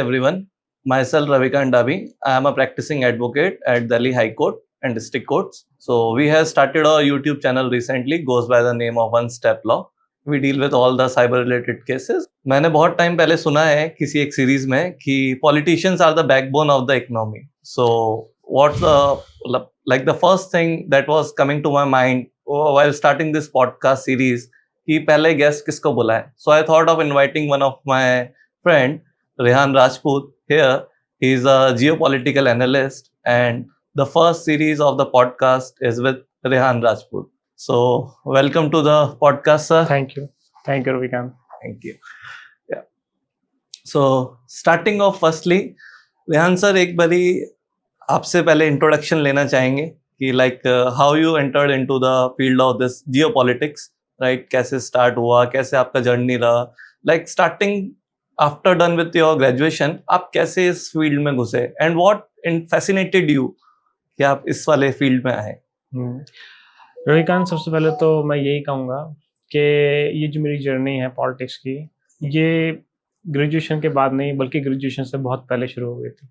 Everyone, myself Ravikant Dabi. I am a practicing advocate at Delhi High Court and District Courts. So we have started a YouTube channel recently, goes by the name of One Step Law. We deal with all the cyber related cases. मैंने बहुत time पहले सुना है किसी एक series में कि politicians are the backbone of the economy. So what's the first thing that was coming to my mind while starting this podcast series कि पहले गेस्ट किसको बुलाएं. So I thought of inviting one of my friend Rehan Rajput here. He is a geopolitical analyst and the first series of the podcast is with Rehan Rajput. So welcome to the podcast, sir. Thank you, Ravikant. Thank you. Yeah. So starting off firstly, Rehan sir, एक बारी आपसे पहले introduction लेना चाहेंगे कि how you entered into the field of this geopolitics, right? कैसे start हुआ, कैसे आपका जर्नी रहा, starting after done with your graduation, आप कैसे इस फील्ड में घुसे and what fascinated you कि आप इस वाले फील्ड में आए. रविकांत, सबसे पहले तो मैं यही कहूँगा कि ये जो मेरी जर्नी है पॉलिटिक्स की, ये ग्रेजुएशन के बाद नहीं बल्कि ग्रेजुएशन से बहुत पहले शुरू हो गई थी.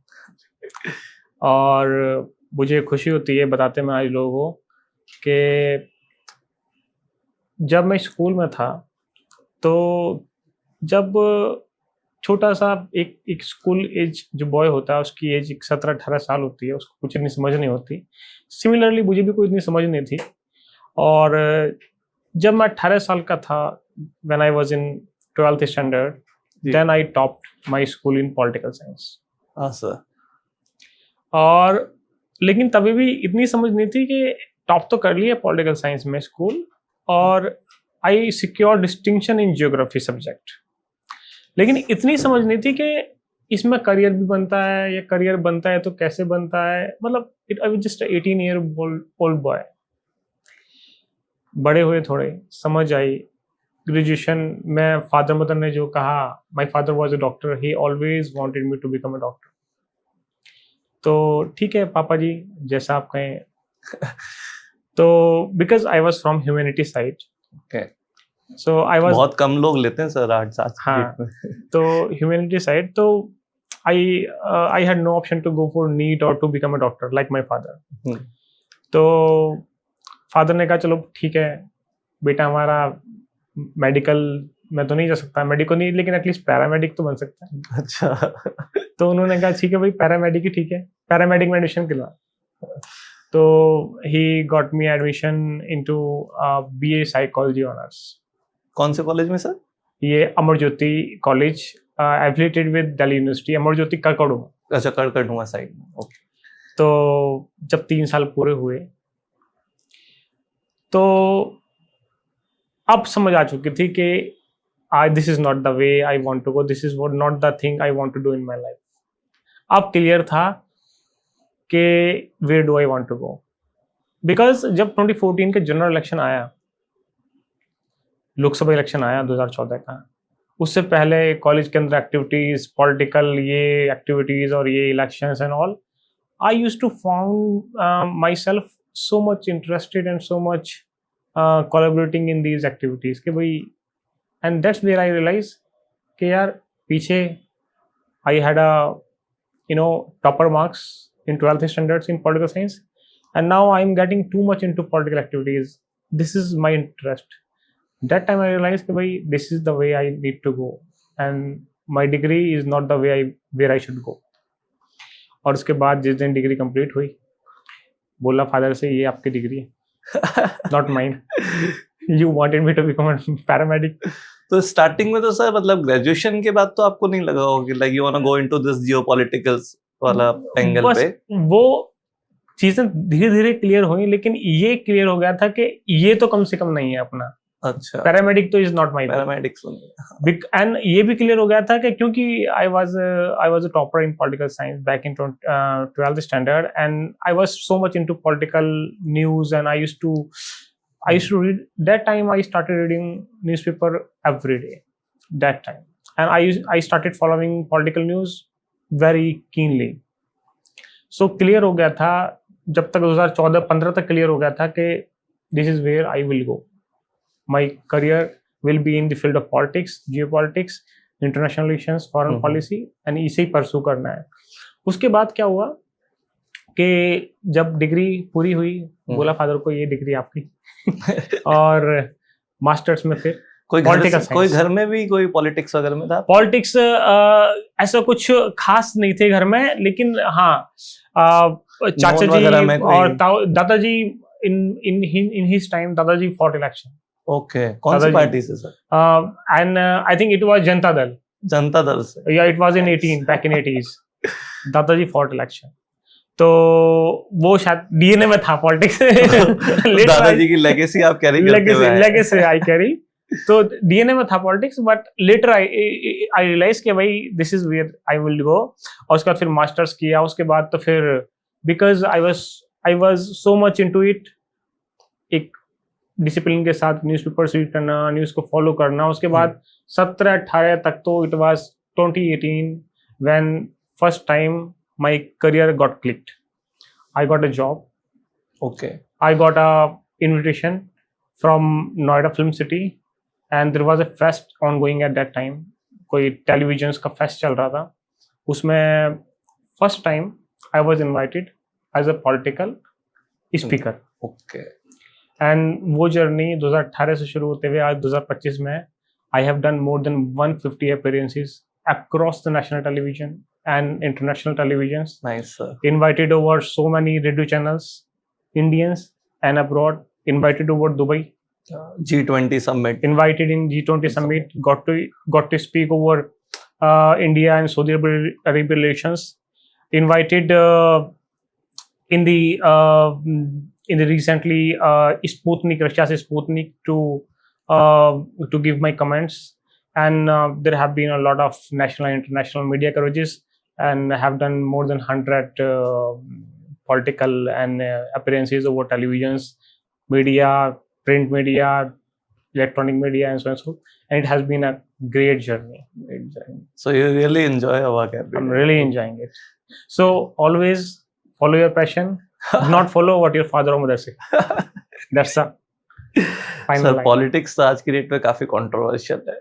और मुझे खुशी होती है बताते मैं आज लोगों को कि जब मैं स्कूल में था तो जब छोटा सा एक स्कूल एज जो बॉय होता है उसकी एज 17-18 साल होती है, उसको कुछ इतनी समझ नहीं होती. सिमिलरली मुझे भी कोई इतनी समझ नहीं थी. और जब मैं 18 साल का था, when I was in 12th standard, then I topped my school in political science. हाँ सर. और लेकिन तभी भी इतनी समझ नहीं थी कि टॉप तो कर लिया पॉलिटिकल साइंस में स्कूल, और I secure distinction in geography subject. लेकिन इतनी समझ नहीं थी कि इसमें करियर भी बनता है, या करियर बनता है तो कैसे बनता है. मतलब I was just 18 year old boy. बड़े हुए थोड़े समझ आई. ग्रेजुएशन में फादर मदर ने जो कहा, my father was a doctor, he always wanted me to become a doctor. तो ठीक है पापा जी, जैसा आप कहें. तो because I was from humanity side, so I was, बहुत कम लोग लेते हैं सर आर्ट्स आज. हाँ, तो ह्यूमैनिटी साइड, तो I had no option to go for NEET और to become a doctor like my father. तो फादर ने कहा चलो ठीक है बेटा, हमारा मेडिकल में तो नहीं जा सकता, मेडिकल नहीं, लेकिन एटलीस्ट पैरामेडिक तो बन सकता है. अच्छा. तो उन्होंने कहा ठीक है भाई, पैरामेडिक ही ठीक है, पैरामेडिक में एडमिशन करवा. तो he got me admission into BA psychology honours. कौन से कॉलेज में सर? ये Amar Jyoti college, affiliated with Delhi university, Amar Jyoti Karkardooma. अच्छा, करकड़ुमा साइड में. ओके. तो जब 3 साल पूरे हुए तो अब समझ आ चुकी थी कि this is not the way I want to go, this is not the thing I want to do in my life. अब क्लियर था कि where do I want to go. Because जब 2014 के जनरल इलेक्शन आया, Lok Sabha election आया 2014 का, उससे पहले कॉलेज के अंदर एक्टिविटीज, पॉलिटिकल ये एक्टिविटीज और ये elections and all, I used to found myself so much interested and so much collaborating in these activities कि भाई, and that's where I realized कि यार पीछे I had a topper marks in 12th standards in political science, and now I'm getting too much into political activities. This is my interest. That time I realized कि भाई this is the way I need to go, and my degree is not the way where I should go. और उसके बाद जिस दिन degree complete हुई, बोला father से ये आपकी डिग्री है, not mind. You wanted me to become paramedic. तो स्टार्टिंग में तो सर मतलब ग्रेजुएशन के बाद तो आपको नहीं लगा होगा like you want to go into this geopoliticals वाला एंगल पे? वो चीजें धीरे धीरे क्लियर हुई, लेकिन ये क्लियर हो गया था कि ये तो कम से कम नहीं है अपना. अच्छा, पैरामेडिक तो is not my paramedics. And ये भी क्लियर हो गया था कि क्योंकि I was a topper in political science back in 12th standard, and I was so much into political news, and I used to read. That time I started reading newspaper every day that time, and I started following political news very keenly. So clear हो गया था जब तक 2014-15 तक clear हो गया था कि this is where I will go. My career will be in the field of politics, geopolitics, international relations, foreign policy, and इसे ही परसू करना है। उसके बाद क्या हुआ कि जब डिग्री पूरी हुई, बोला फादर को ये डिग्री आपकी और मास्टर्स में फिर कोई घर में भी कोई पॉलिटिक्स वगैरह में था? पॉलिटिक्स ऐसा कुछ खास नहीं थे घर में, लेकिन हाँ चाचा जी और दादाजी in his time दादाजी fought election. ओके, कौन सी पार्टी से sir? And I think it was Janata Dal. Janata Dal से? Yeah, it was in 18 back in 80s. दादाजी fought election. तो वो शायद डीएनए में था पॉलिटिक्स। दादाजी की लेगेसी आप कैरी करते हुए हैं। Legacy I carry. तो डीएनए में था politics, but later I realise कि भाई this is where I will go. और उसके बाद फिर मास्टर्स किया। उसके बाद तो फिर because I was so much into it, एक डिसिप्लिन के साथ न्यूज़पेपर्स रीड करना, न्यूज़ को फॉलो करना। उसके बाद 17-18 तक तो it was 2018 when first time my career got clicked. I got a job. Okay. I got a invitation from Noida Film City, and there was a fest ongoing at that time. कोई televisions का fest चल रहा था। उसमें first time I was invited as a political speaker. Okay. And वो journey 2018 से शुरू होते हुए आज 2025 में I have done more than 150 appearances across the national television and international televisions. Nice, sir. Invited over so many radio channels, Indians and abroad. Invited over Dubai. G20 summit. Invited in G20 summit. Got to speak over India and Saudi Arabia relations. Invited in the recently Sputnik, Russia's Sputnik to give my comments. And there have been a lot of national and international media coverages, and have done more than 100 political and appearances over televisions, media, print media, electronic media, and so on and so forth. And it has been a great journey. So you really enjoy your work every day? I'm really enjoying it. So always follow your passion, not follow what your father or mother say. That's a final line. Politics आज की date में काफी controversial है।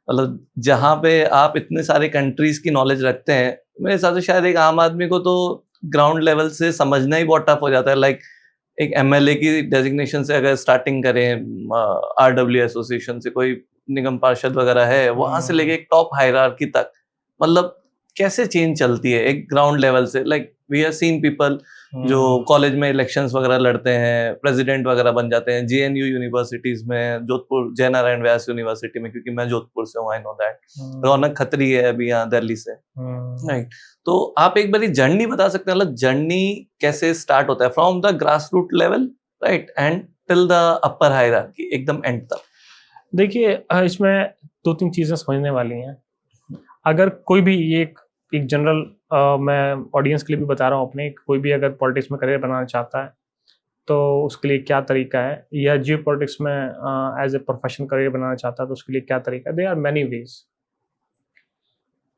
मतलब जहाँ पे आप इतने सारे कंट्रीज की नॉलेज रखते हैं, मेरे हिसाब से शायद एक आम आदमी को तो ग्राउंड लेवल से समझना ही बहुत टफ हो जाता है। लाइक एक एमएलए की डेजिग्नेशन से अगर स्टार्टिंग करें, आरडब्ल्यू एसोसिएशन से कोई निगम पार्षद वगैरह है, वहां से लेके एक टॉप हायरार्की तक, मतलब कैसे चेंज चलती है एक ग्राउंड लेवल से। Like we have seen people जो कॉलेज में इलेक्शंस वगैरह लड़ते हैं, प्रेसिडेंट वगैरह बन जाते हैं। जेएनयू यूनिवर्सिटीज में, जोधपुर जयनारायण व्यास यूनिवर्सिटी में, क्योंकि मैं जोधपुर से हूँ, आई नो दैट। रौनक खत्री है अभी यहाँ दिल्ली से, राइट। तो आप एक बारी जर्नी बता सकते हैं, मतलब जर्नी कैसे स्टार्ट होता है from the grass root level, right, and till the upper hierarchy, एकदम एंड तक? देखिए, इसमें 2-3 चीजें समझने वाली हैं। अगर कोई भी एक जनरल मैं ऑडियंस के लिए भी बता रहा हूँ अपने, कोई भी अगर पॉलिटिक्स में करियर बनाना चाहता है तो उसके लिए क्या तरीका है, या जियो पॉलिटिक्स में एज ए प्रोफेशनल करियर बनाना चाहता है तो उसके लिए क्या तरीका है। There are many ways.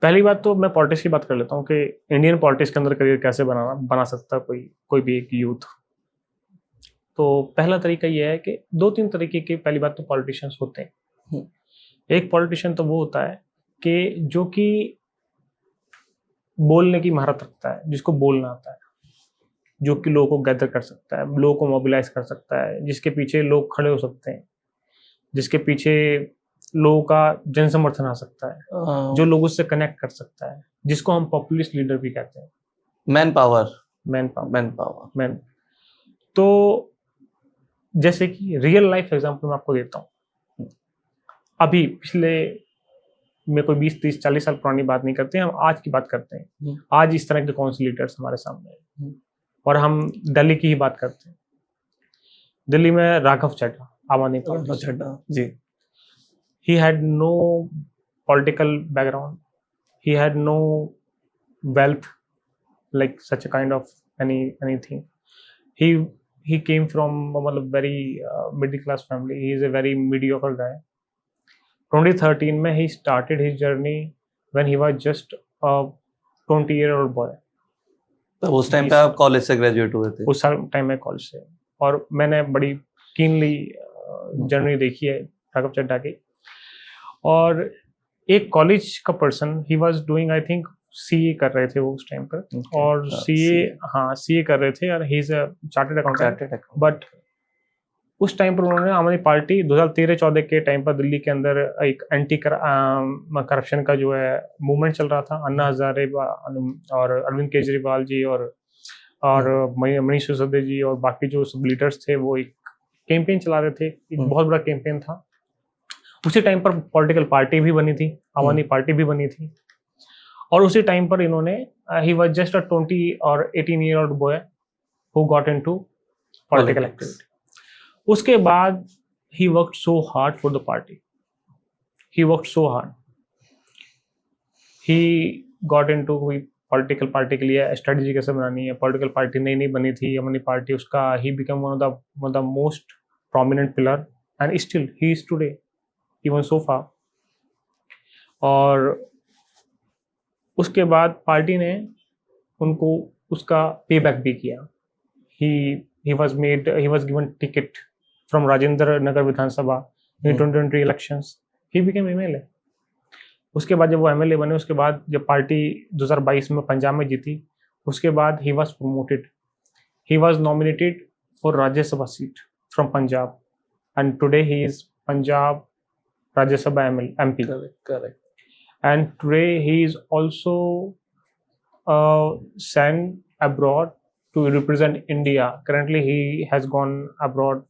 पहली बात तो मैं पॉलिटिक्स की बात कर लेता हूँ कि इंडियन पॉलिटिक्स के अंदर करियर कैसे बना सकता है कोई भी एक यूथ। तो पहला तरीका ये है कि 2-3 तरीके के, पहली बात तो पॉलिटिशियंस होते हैं। एक पॉलिटिशियन तो वो होता है कि जो कि बोलने की महारत रखता है, जिसको बोलना आता है, जो कि लोगों को गैदर कर सकता है, लोगों को मोबिलाइज कर सकता है, जिसके पीछे लोग खड़े हो सकते हैं, जिसके पीछे लोगों का जन समर्थन आ सकता है, जो लोगों से कनेक्ट कर सकता है, जिसको हम पॉपुलिस्ट लीडर भी कहते हैं। Man power. तो जैसे कि रियल लाइफ एग्जांपल मैं आपको देता हूँ। अभी पिछले में कोई 20-30-40 साल पुरानी बात नहीं करते हैं, हम आज की बात करते हैं। आज इस तरह के कौन से लीडर्स हमारे सामने हैं, और हम दिल्ली की ही बात करते हैं। दिल्ली में Raghav Chadha, Aam Aadmi Party ji. He had no political background. He had no wealth, like such a kind of anything. He came from a very middle class family. He is a very mediocre guy. 2013 में he started his journey when he was just a 20-year-old boy. तो उस time पे आप college से graduate हुए थे? उस time में कॉलेज से, और मैंने बड़ी कीनली जर्नी देखी है राघव चड्ढा की। और एक कॉलेज का person, he was doing I think CA कर रहे थे वो उस टाइम पर, Okay. और सीए, हाँ सीए कर रहे थे, और he is a chartered accountant. Chartered account. But उस टाइम पर उन्होंने आम आदमी पार्टी 2013-14 के टाइम पर दिल्ली के अंदर एक एंटी करप्शन का जो है मूवमेंट चल रहा था। अन्ना हजारे और अरविंद केजरीवाल जी और मनीष सिसोदिया जी और बाकी जो सब लीडर्स थे वो एक कैंपेन चला रहे थे, एक बहुत बड़ा कैंपेन था। उसी टाइम पर पॉलिटिकल पार्टी भी बनी थी, आम आदमी पार्टी भी बनी थी, और उसी टाइम पर इन्होंने ही वाज जस्ट अ 20 और 18 year old boy who got into political activity. उसके बाद he worked so hard for the party. He worked so hard. He got into कोई पॉलिटिकल पार्टी के लिए स्ट्रेटजी कैसे बनानी है, पॉलिटिकल पार्टी नई नई बनी थी अपनी पार्टी, उसका he become one of the most prominent pillar and still he is today even so far. और उसके बाद पार्टी ने उनको उसका पे बैक भी किया। he was given ticket from Rajendra Nagar Vidhan Sabha in 2020 elections. He became MLA. उसके बाद जब वो MLA बने, उसके बाद जब पार्टी 2022 में पंजाब में जीती, उसके बाद he was promoted. He was nominated for Rajya Sabha seat from Punjab, and today he is Punjab Rajya Sabha MP. Correct. And today he is also sent abroad to represent India. Currently, he has gone abroad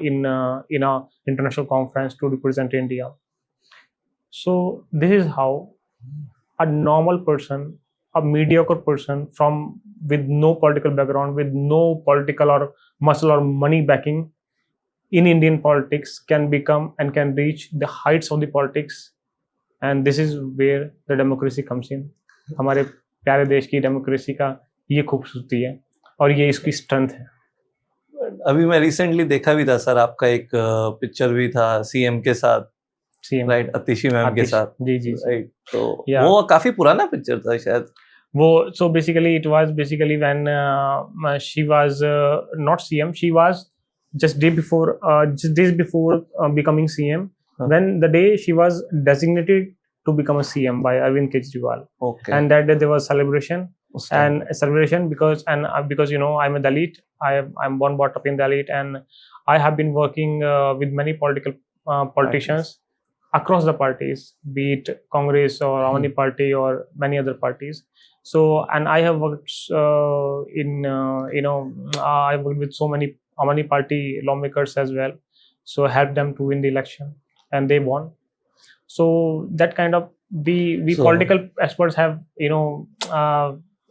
in a international conference to represent India. So this is how a normal person, a mediocre person with no political background, with no political or muscle or money backing in Indian politics, can become and can reach the heights of the politics. And this is where the democracy comes in. हमारे प्यारे देश की democracy का ये खूबसूरती है और ये इसकी स्ट्रेंथ है। अभी मैं रिसेंटली देखा भी था सर, आपका एक पिक्चर भी था सीएम के साथ, सीएम राइट, अतिशी मैम के साथ। जी, राइट, तो वो काफी पुराना पिक्चर था शायद वो। So basically it was basically when she was not CM, she was just days before becoming CM, when the day she was designated to become a CM by Arvind Kejriwal. Okay. And that day there was celebration. And a celebration because you know, I'm a Dalit, I'm born brought up in Dalit, and I have been working with many politicians across the parties, be it Congress or Aam Party or many other parties. So, and I have worked I worked with so many Aam Party lawmakers as well, so helped them to win the election and they won. So that kind of we political experts have, you know,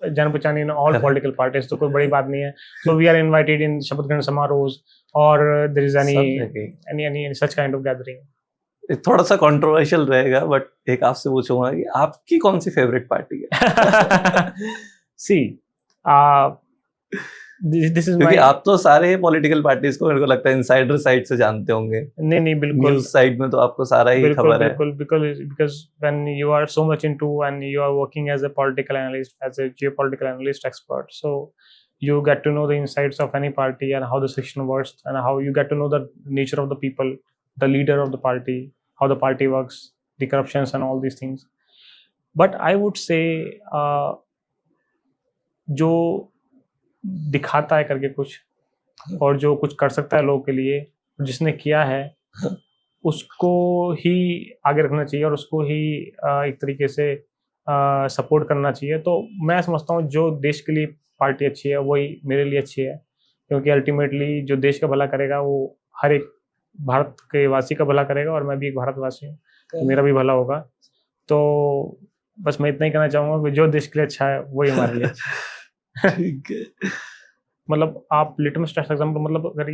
जान पहचान in all political parties, तो कोई बड़ी बात नहीं है. So we are invited in शपथ ग्रहण समारोह or there is any such kind of gathering. थोड़ा सा कंट्रोवर्शियल रहेगा, बट एक आपसे पूछूंगा कि आपकी कौन सी फेवरेट पार्टी है? See, this is क्योंकि my, आप तो सारे पॉलिटिकल पार्टीज को मेरे को लगता है इनसाइडर साइड से जानते होंगे। नहीं बिल्कुल, न्यूज़ साइड में तो आपको सारा ही खबर है। बिल्कुल, because when you are so much into and you are working as a political analyst, as a geopolitical analyst expert, so you get to know the insides of any party and how the system works and how you get to know the nature of the people, the leader of the party, how the party works, the corruptions and all these things. But I would say जो दिखाता है करके कुछ, और जो कुछ कर सकता है लोगों के लिए, जिसने किया है उसको ही आगे रखना चाहिए और उसको ही एक तरीके से सपोर्ट करना चाहिए। तो मैं समझता हूँ जो देश के लिए पार्टी अच्छी है वही मेरे लिए अच्छी है, क्योंकि अल्टीमेटली जो देश का भला करेगा वो हर एक भारत के वासी का भला करेगा, और मैं भी एक भारतवासी हूँ तो मेरा भी भला होगा। तो बस मैं इतना ही कहना चाहूँगा कि जो देश के लिए अच्छा है वही हमारे लिए अच्छा है। ठीक है, मतलब आप लिटमस टेस्ट एग्जाम्पल, मतलब अगर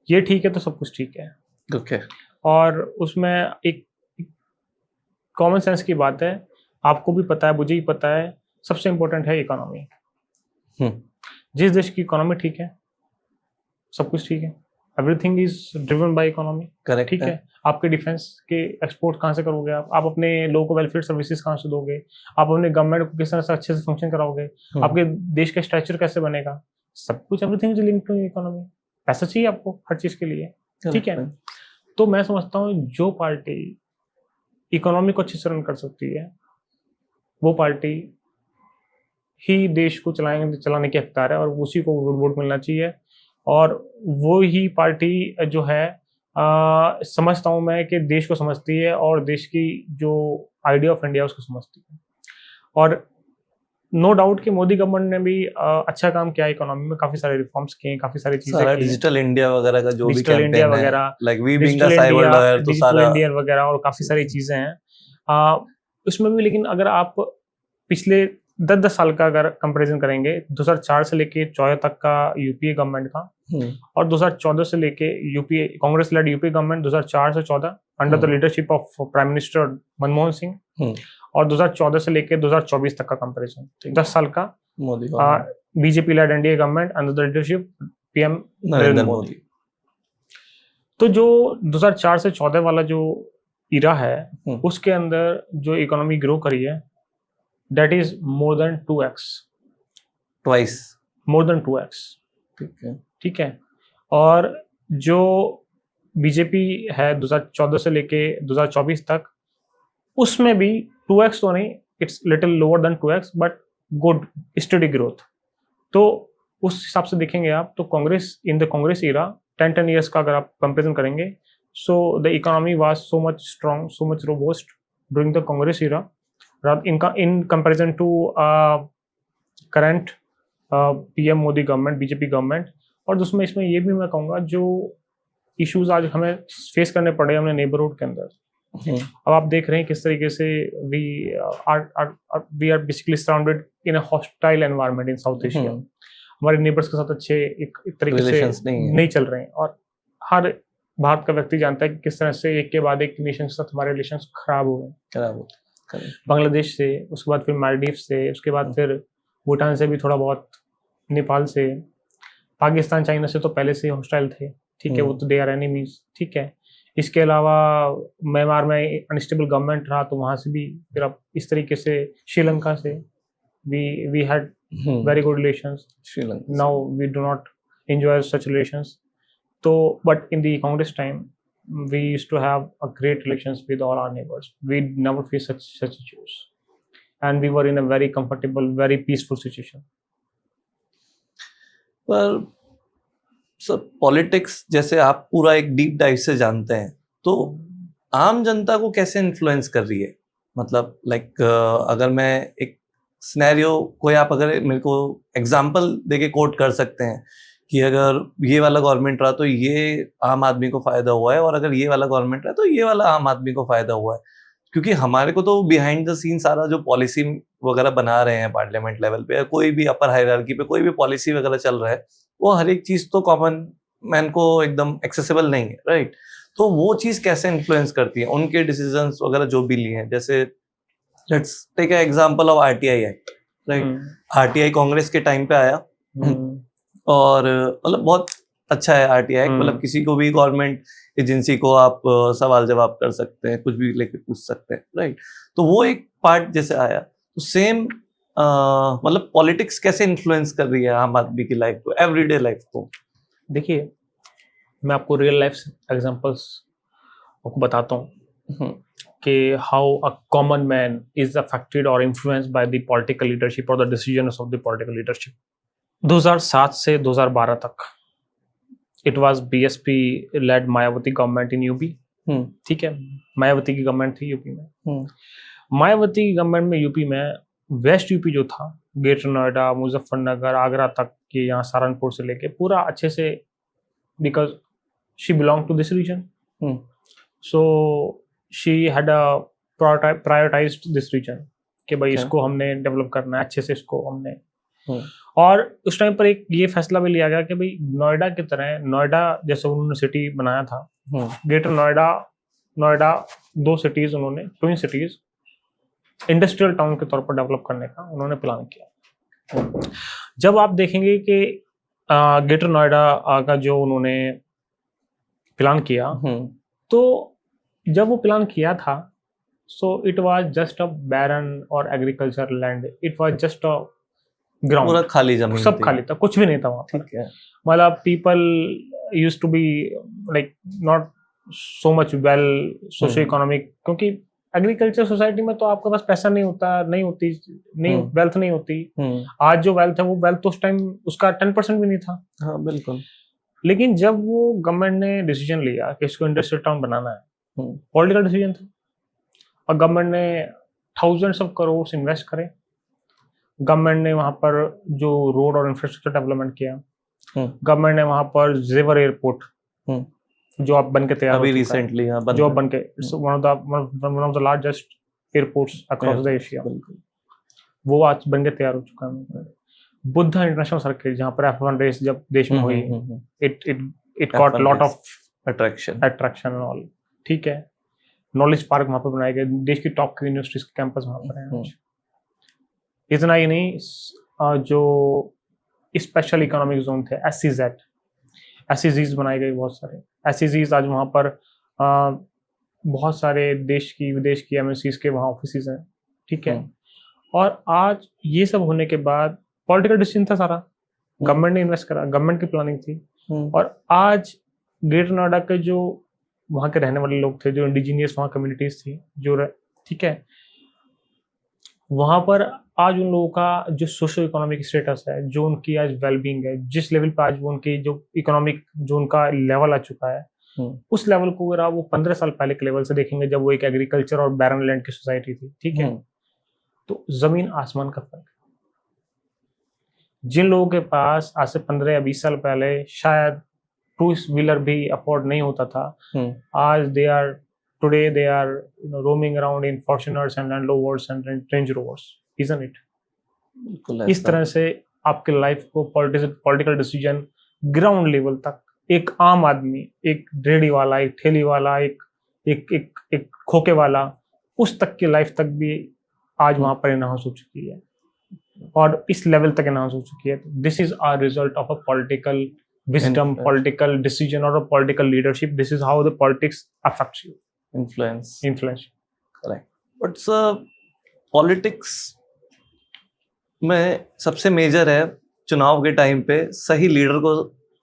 ये ठीक है तो सब कुछ ठीक है। ओके। और उसमें एक कॉमन सेंस की बात है, आपको भी पता है, मुझे भी पता है, सबसे इम्पोर्टेंट है इकोनॉमी। जिस देश की इकोनॉमी ठीक है सब कुछ ठीक है, everything is driven by economy. Correct, ठीक है। आपके डिफेंस के एक्सपोर्ट कहाँ से करोगे, आप अपने लोगों को वेलफेयर सर्विसेज कहाँ से दोगे, आप अपने गवर्नमेंट को किस तरह से अच्छे से फंक्शन कराओगे, आपके देश का स्ट्रक्चर कैसे बनेगा, सब कुछ everything is linked to economy. पैसा चाहिए आपको हर चीज के लिए, ठीक है। तो मैं समझता हूँ जो पार्टी इकोनॉमी को अच्छे से रन कर सकती है, वो पार्टी ही देश को चलाने की हकदार है और उसी को वोट मिलना चाहिए। और वो ही पार्टी जो है समझता हूँ मैं कि देश को समझती है और देश की जो आइडिया ऑफ इंडिया उसको समझती है। और नो डाउट कि मोदी गवर्नमेंट ने भी अच्छा काम किया, इकोनॉमी में काफी सारे रिफॉर्म्स किए, काफी सारी चीजें सारा की, डिजिटल इंडिया वगैरह का जो भी डिजिटल इंडिया कैंपेन है, वगैरह, like we being digital a cyber India, lawyer, तो डिजिटल सारा इंडिया वगैरह और काफी सारी चीजें हैं उसमें भी। लेकिन अगर आप पिछले 10-10 साल का अगर कंपैरिजन करेंगे, 2004 से लेके 14 तक का यूपीए गवर्नमेंट का, और 2014 से लेके UPA Congress led UPA government 2004 से 14 under the leadership of prime minister Manmohan Singh, और 2014 से लेके 2024 तक का कंपैरिजन, 10 साल का Modi BJP lead NDA government under the leadership PM Narendra Modi. तो जो 2004 से 14 वाला जो इरा है, उसके अंदर जो इकोनॉमी ग्रो करी है, that is more than 2x, twice, more than 2x। ठीक है। और जो बीजेपी है 2014 से लेके 2024 तक, उसमें भी 2x तो नहीं, it's little lower than 2x, but good study growth. तो उस हिसाब से देखेंगे आप तो Congress, in the Congress era 10 years का अगर आप कंपेरिजन करेंगे, so the economy was so much strong, so much robust during the Congress era in comparison to current PM Modi government, BJP government. और उसमें इसमें ये भी मैं कहूँगा, जो इश्यूज आज हमें फेस करने पड़े हमने नेबरहुड के अंदर, अब आप देख रहे हैं किस तरीके से we are basically surrounded in a hostile environment in South Asia. हमारे नेबर्स के साथ अच्छे एक तरीके से नहीं चल रहे हैं, और हर भारत का व्यक्ति जानता है कि किस तरह से एक के बाद एक नेशन के साथ हमारे रिलेशंस खराब हो गए। बांग्लादेश से, उसके बाद फिर मालदीव से, उसके बाद फिर भूटान से भी थोड़ा बहुत, नेपाल से, पाकिस्तान चाइना से तो पहले से हॉस्टाइल थे, ठीक है, वो तो दे आर एनिमीज, ठीक है। इसके अलावा म्यांमार में अनस्टेबल गवर्नमेंट रहा, तो वहाँ से भी फिर अब इस तरीके से श्रीलंका से we had very good relations. Sri Lanka. Now we do not enjoy such relations. So, but in the Congress time, we used to have a great relations with all our neighbors. We never faced such issues, and we were in a very comfortable, very peaceful situation. पर sir, politics जैसे आप पूरा एक deep dive से जानते हैं, तो आम जनता को कैसे इन्फ्लुएंस कर रही है? मतलब लाइक अगर मैं एक सिनेरियो कोई आप अगर मेरे को एग्जांपल देके कोट कर सकते हैं कि अगर ये वाला गवर्नमेंट रहा तो ये आम आदमी को फायदा हुआ है, और अगर ये वाला गवर्नमेंट रहा तो ये वाला आम आदमी को फायदा हुआ है। क्योंकि हमारे को तो बिहाइंड द सीन सारा जो पॉलिसी वगैरह बना रहे हैं पार्लियामेंट लेवल पे, या कोई भी अपर हायरार्की पे कोई भी पॉलिसी वगैरह चल रहा है, वो हर एक चीज तो कॉमन मैन को एकदम एक्सेसिबल नहीं है, राइट? तो वो चीज कैसे इन्फ्लुएंस करती है उनके डिसीजंस वगैरह जो भी लिए हैं? जैसे let's take an example of RTI act, right? RTI Congress के टाइम पे आया, और मतलब बहुत अच्छा है आरटीआई एक्ट, मतलब किसी को भी गवर्नमेंट एजेंसी को आप सवाल जवाब कर सकते हैं, कुछ भी लेके पूछ सकते हैं, राइट? तो वो एक पार्ट जैसे आया, तो सेम मतलब पॉलिटिक्स कैसे इन्फ्लुएंस कर रही है आम आदमी की लाइफ को, एवरीडे लाइफ को? देखिए, मैं आपको रियल लाइफ एग्जांपल्स आपको बताता हूँ कि how a common man is affected और influenced by the political leadership और the decisions of the political leadership. 2007 से 2012 तक it was BSP led Mayawati government in UP, ठीक है, मायावती की गवर्नमेंट थी यूपी में। मायावती की गवर्नमेंट में यूपी में वेस्ट यूपी जो था, ग्रेटर नोएडा, मुजफ्फरनगर, आगरा तक के, यहाँ सहारनपुर से लेके पूरा अच्छे से, because she belong to this region, so she had prioritised this region कि भाई इसको हमने डेवलप करना है अच्छे से, इसको हमने। और उस टाइम पर एक ये फैसला भी लिया गया कि भाई नोएडा की तरह, नोएडा जैसे उन्होंने सिटी बनाया था, ग्रेटर नोएडा 2 सिटीज उन्होंने, ट्विन सिटीज, इंडस्ट्रियल टाउन के तौर पर डेवलप करने का उन्होंने प्लान किया। जब आप देखेंगे कि ग्रेटर नोएडा का जो उन्होंने प्लान किया, तो जब वो प्लान किया था, so it was just a barren और agriculture land, it was just a ground, पूरा खाली जमीन, सब खाली था, कुछ भी नहीं था वहाँ पर। मतलब people used to be like not so much well socio economic, क्योंकि एग्रीकल्चर सोसाइटी में तो आपके पास पैसा नहीं होता, नहीं होती, नहीं वेल्थ नहीं होती। आज जो वेल्थ है वो वेल्थ तो उस टाइम उसका 10% भी नहीं था। हाँ बिल्कुल। लेकिन जब वो गवर्नमेंट ने डिसीजन लिया कि इसको इंडस्ट्रियल टाउन बनाना है, पॉलिटिकल डिसीजन था, और गवर्नमेंट ने थाउजेंड्स ऑफ करोड़ इन्वेस्ट करे। गवर्नमेंट ने वहां पर जो रोड और इंफ्रास्ट्रक्चर डेवलपमेंट किया, गवर्नमेंट ने वहां पर जेवर एयरपोर्ट जो अब बन के तैयार अभी हो चुका है, रिसेंटली जो अब बन के one of the largest airports across the Asia, वो आज बन के तैयार हो चुका है। बुद्धा इंटरनेशनल सर्किट जहाँ पर F1 रेस जब देश में हुई, it got lot of attraction and all. ठीक है, नॉलेज पार्क वहां पर बनाए गए, देश की टॉप यूनिवर्सिटीज के कैंपस वहां पर हैं आज। इतना ही नहीं, जो स्पेशल इकोनॉमिक जोन थे SEZ बनाए गए बहुत सारे। SEZs आज वहाँ पर बहुत सारे देश की विदेश की MNCs के वहाँ ऑफिस हैं। ठीक है, और आज ये सब होने के बाद पॉलिटिकल डिसीजन था सारा, गवर्नमेंट ने इन्वेस्ट करा, गवर्नमेंट की प्लानिंग थी। और आज ग्रेटर नोएडा के जो वहाँ के रहने वाले लोग थे, जो इंडिजीनियस वहाँ कम्युनिटीज थी जो ठीक है, वहाँ पर आज उन लोगों का जो सोशो इकोनॉमिक स्टेटस है, जो उनकी आज वेलबींग है, जिस लेवल पे आज वो उनकी जो इकोनॉमिक जो उनका लेवल आ चुका है, उस लेवल को अगर आप वो 15 साल पहले के लेवल से देखेंगे जब वो एक एग्रीकल्चर और बैरन लैंड की सोसाइटी थी, ठीक है, तो जमीन आसमान का फर्क है। जिन लोगों के पास आज से 15 या 20 साल पहले शायद टू व्हीलर भी अफोर्ड नहीं होता था, आज today they are roaming around in Fortuners and Land Rovers and Range Rovers, isn't it? इस तरह से आपके लाइफ को पॉलिटिकल डिसीजन ग्राउंड लेवल तक, एक आम आदमी, एक रेडी वाला, एक ठेली वाला, एक खोके वाला, उस तक की लाइफ तक भी आज वहां पर एनहांस हो चुकी है और इस लेवल तक एनहांस हो चुकी है। This is our result of a political wisdom, political decision or a political leadership. This is how the politics affects you. Influence. Correct. But politics में सबसे मेजर है चुनाव के टाइम पे सही लीडर को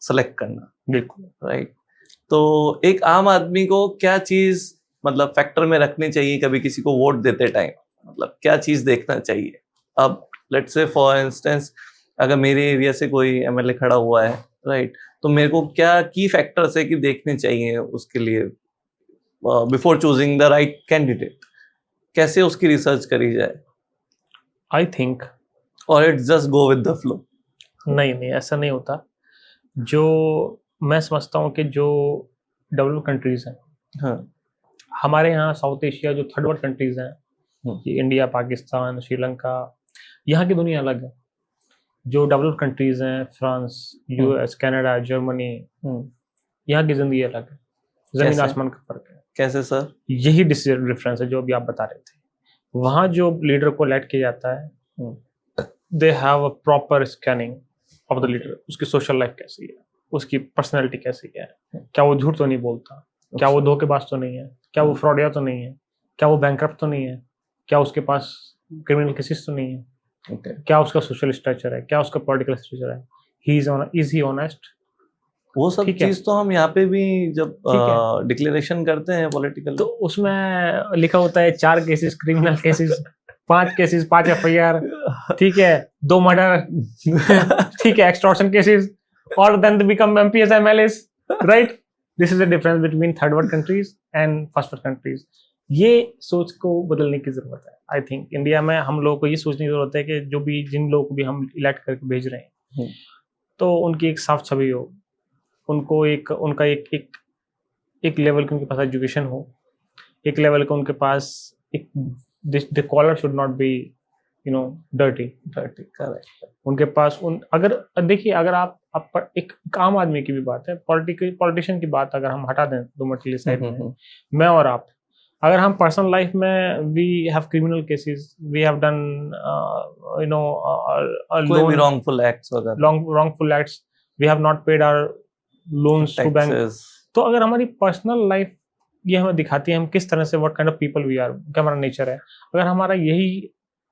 सेलेक्ट करना। बिल्कुल राइट। तो एक आम आदमी को क्या चीज मतलब फैक्टर में रखनी चाहिए कभी किसी को वोट देते टाइम, मतलब क्या चीज देखना चाहिए? अब लेट्स से फॉर इंस्टेंस अगर मेरे एरिया से कोई MLA खड़ा हुआ है, राइट, तो मेरे को क्या की फैक्टर्स है कि देखने चाहिए उसके लिए before choosing the right candidate? कैसे उसकी रिसर्च करी जाए? आई थिंक, और it's just go with the flow? नहीं, ऐसा नहीं होता। जो मैं समझता हूँ कि जो डेवलप्ड कंट्रीज हैं, हाँ, हमारे यहाँ साउथ एशिया जो थर्ड वर्ल्ड कंट्रीज हैं, इंडिया, पाकिस्तान, श्रीलंका, यहाँ की दुनिया अलग है। जो डेवलप्ड कंट्रीज हैं, फ्रांस, US, कनाडा, जर्मनी, यहाँ की जिंदगी अलग है, जमीन आसमान का फर्क है। कैसे सर? यही डिफरेंस है जो अभी आप बता रहे थे। वहाँ जो लीडर को इलेक्ट किया जाता है, दे have a proper scanning of the leader, उसकी सोशल लाइफ कैसी है, उसकी पर्सनैलिटी कैसी है, क्या वो झूठ तो नहीं बोलता, क्या वो धोखेबाज तो नहीं है, क्या वो फ्रॉडिया तो नहीं है, क्या वो बैंकरप्ट तो नहीं है, क्या उसके पास क्रिमिनल केसेस तो नहीं है, क्या उसका सोशल स्ट्रक्चर है, क्या उसका पॉलिटिकल स्ट्रक्चर है, इज ही ऑनेस्ट। वो सब चीज तो हम यहाँ पे भी जब डिक्लेरेशन करते हैं पॉलिटिकल, तो उसमें लिखा होता है 4 cases criminal cases, 5 cases, 5 FIR, ठीक है, 2 मर्डर, ठीक है, एक्सटॉर्शन केसेस, और then they become MPs, MLAs, right? This is the difference between third world countries and first world countries. ये सोच को बदलने की जरूरत है। आई थिंक इंडिया में हम लोगों को ये सोचने की जरूरत है कि जो भी जिन लोगों को भी हम इलेक्ट करके भेज रहे हैं, तो उनकी एक साफ छवि हो, उनको उनका एक लेवल की उनके पास एजुकेशन हो, एक लेवल का उनके पास एक the collar should not be dirty. Correct. उनके पास अगर देखिए, अगर आप एक आम आदमी की भी बात है, पॉलिटिशियन की बात अगर हम हटा दें 2 मिनट के लिए साइड में, मैं और आप, अगर हम पर्सनल लाइफ में we have criminal cases, we have done कोई भी wrongful acts, we have not paid our loans to bank, तो अगर हमारी पर्सनल लाइफ ये हमें दिखाती है हम किस तरह से, what kind of people we are, क्या हमारा नेचर है, अगर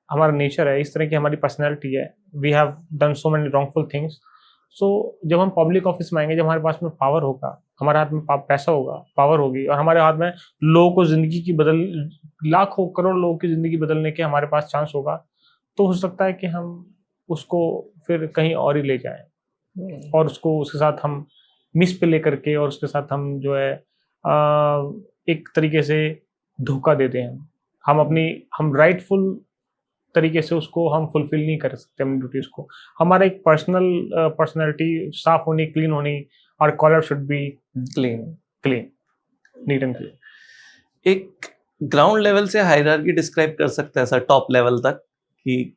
हमारा नेचर है, इस तरह की हमारी पर्सनैलिटी है, we have done so many wrongful things, so जब हम पब्लिक ऑफिस में आएंगे, जब हमारे पास में पावर होगा, हमारे हाथ में पैसा होगा, पावर होगी, और हमारे हाथ में लोगों को जिंदगी की लाखों करोड़ लोगों की जिंदगी बदलने के हमारे पास चांस होगा, तो हो सकता है कि हम उसको फिर कहीं और ही ले जाएं और उसको उसके साथ हम मिस पे लेकर के, और उसके साथ हम जो है एक तरीके से धोखा देते हैं। हम राइटफुल तरीके से उसको हम फुलफिल नहीं कर सकते अपनी ड्यूटीज को। हमारा एक पर्सनैलिटी साफ होनी, क्लीन होनी, और collar should be clean, neat and clean. एक ग्राउंड लेवल से हायरार्की डिस्क्राइब कर सकते हैं सर, टॉप लेवल तक, कि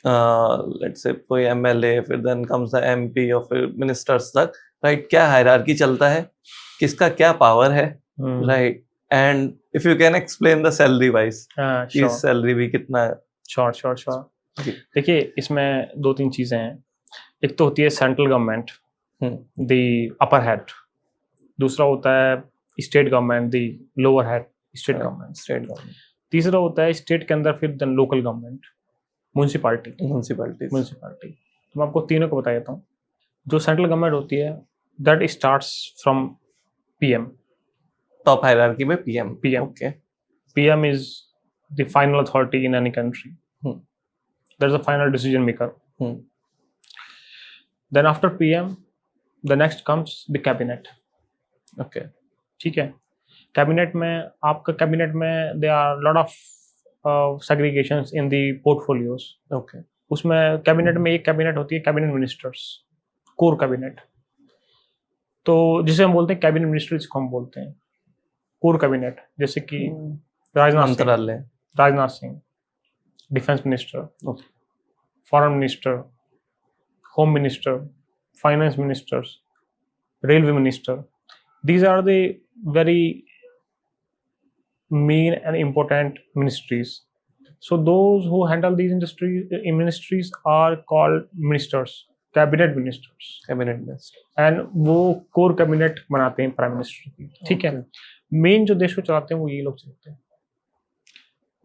लेट्स से कोई एमएलए, फिर देन कम्स द एमपी और फिर मिनिस्टर्स तक, राइट? क्या हायरार्की चलता है, किसका क्या पावर है, right? And if you can explain the salary wise, कि सैलरी भी कितना है। श्योर। देखिए, इसमें 2-3 चीजें हैं। एक तो होती है central government, the upper head. दूसरा होता है state government, the lower head, state government. तीसरा होता है स्टेट के अंदर फिर द लोकल गवर्नमेंट, म्युनिसिपैलिटी। तो मैं आपको तीनों को बता देता हूँ। जो सेंट्रल गवर्नमेंट होती है, that starts from PM. Top hierarchy में PM. Okay. PM is the final authority in any country. There's a final decision maker. Then after PM, the next comes the cabinet. Okay. ठीक है। Cabinet में आपका there are lot of segregations in the portfolios. Okay. उसमें cabinet में एक cabinet होती है cabinet ministers, core cabinet. तो जिसे हम बोलते हैं कैबिनेट मिनिस्टर, इसको हम बोलते हैं कोर कैबिनेट। जैसे कि Rajnath Singh, defence minister, foreign minister, home minister, finance ministers, railway minister. These are the very main and important ministries. So those who handle these ministries are called ministers, cabinet ministers. And वो core cabinet बनाते हैं prime minister की, ठीक है। Main जो देश को चलाते हैं वो ये लोग चलाते हैं।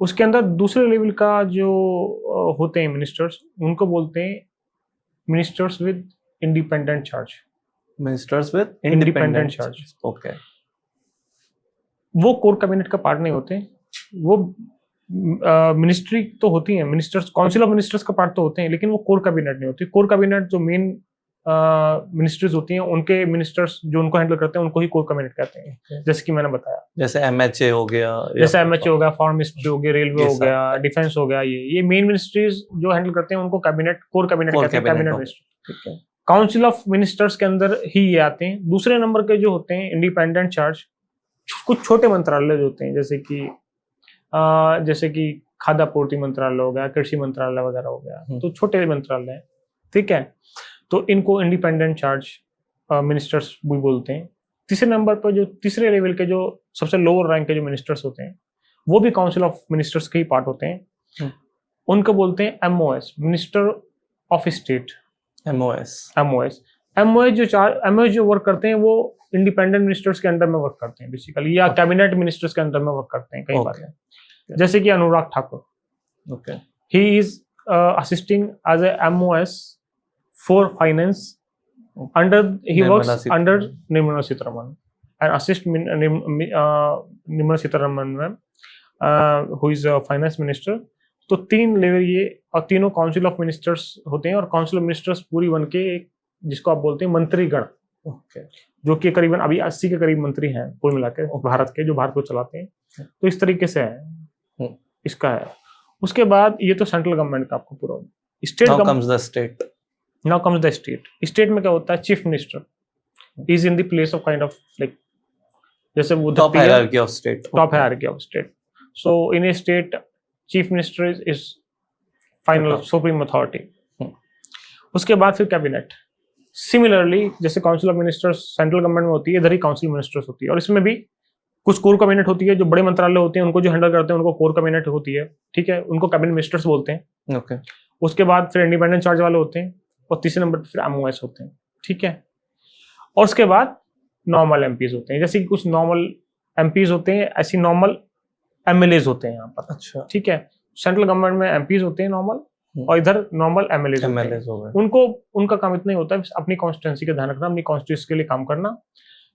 उसके अंदर दूसरे लेवल का जो होते हैं मिनिस्टर्स, उनको बोलते हैं ministers with independent charge. Okay. वो कोर कैबिनेट का पार्ट नहीं होते, वो मिनिस्ट्री तो होती है, मिनिस्टर्स, काउंसिल ऑफ मिनिस्टर्स का पार्ट तो होते हैं, लेकिन वो कोर कैबिनेट नहीं होती। कोर कैबिनेट जो मेन मिनिस्ट्रीज होती हैं, उनके मिनिस्टर्स जो उनको हैंडल करते हैं, उनको ही कोर कैबिनेट कहते हैं। जैसे कि मैंने बताया, जैसे एमएचए हो गया, फॉरेन मिनिस्ट्री हो गया, रेलवे हो गया, डिफेंस हो गया, ये मेन मिनिस्ट्रीज जो हैंडल करते हैं उनको कोर कैबिनेट कहते हैं, cabinet ministry. Council of ministers के अंदर ही ये आते हैं। दूसरे नंबर के जो होते हैं इंडिपेंडेंट चार्ज, कुछ छोटे मंत्रालय जो होते हैं, जैसे कि खाद्य आपूर्ति मंत्रालय हो गया, कृषि मंत्रालय वगैरह हो गया, तो छोटे मंत्रालय हैं, ठीक है। तो इनको इंडिपेंडेंट चार्ज मिनिस्टर्स भी बोलते हैं। तीसरे नंबर पर जो तीसरे लेवल के जो सबसे लोअर रैंक के जो मिनिस्टर्स होते हैं, वो भी काउंसिल ऑफ मिनिस्टर्स के ही पार्ट होते हैं। उनको बोलते हैं MOS, minister of state. MOS जो वर्क करते हैं वो इंडिपेंडेंट मिनिस्टर्स के अंडर में वर्क करते हैं बेसिकली, या कैबिनेट मिनिस्टर्स के अंडर में वर्क करते हैं कई बार। जैसे कि Anurag Thakur, he is assisting as a MOS for finance under, he works under Nirmala Sitharaman, and assist Nirmala Sitharaman ma'am, who is finance minister. तो 3 लेवल ये, और तीनों काउंसिल ऑफ मिनिस्टर्स होते हैं। और काउंसिल ऑफ मिनिस्टर्स पूरी बन के एक, जिसको आप बोलते हैं मंत्रीगण, जो कि करीबन अभी 80 के करीब मंत्री हैं कुल मिलाकर भारत के, जो भारत को चलाते हैं। तो इस तरीके से है, इसका है। उसके बाद ये तो सेंट्रल गवर्नमेंट का आपको पूरा। Now comes the state. State में क्या होता है, chief minister is in the place of kind of like, जैसे वो top hierarchy of state. So in A state chief minister is final supreme authority. उसके बाद फिर कैबिनेट। सिमिलरली जैसे council of ministers central government में होती है, इधर ही काउंसिल मिनिस्टर्स होती है। और इसमें भी कुछ कोर कैबिनेट होती है, जो बड़े मंत्रालय होते हैं उनको जो हैंडल करते हैं उनको कोर कैबिनेट होती है, ठीक है। उनको कैबिनेट मिनिस्टर्स बोलते हैं। ओके। उसके बाद फिर इंडिपेंडेंट चार्ज वाले होते हैं, और तीसरे नंबर पर फिर एमओएस होते हैं, ठीक है। और उसके बाद नॉर्मल एमपीज होते हैं। जैसे कि कुछ नॉर्मल एमपीज होते हैं, ऐसी नॉर्मल एमएलएज होते हैं यहाँ पर, अच्छा, ठीक है। सेंट्रल गवर्नमेंट में एमपीज होते हैं नॉर्मल, और इधर नॉर्मल एमएलएज होते हैं। उनका काम इतना ही होता है अपनी कॉन्स्टिट्यूंसी का ध्यान रखना, अपनी कॉन्स्टिट्यूंसी के लिए काम करना,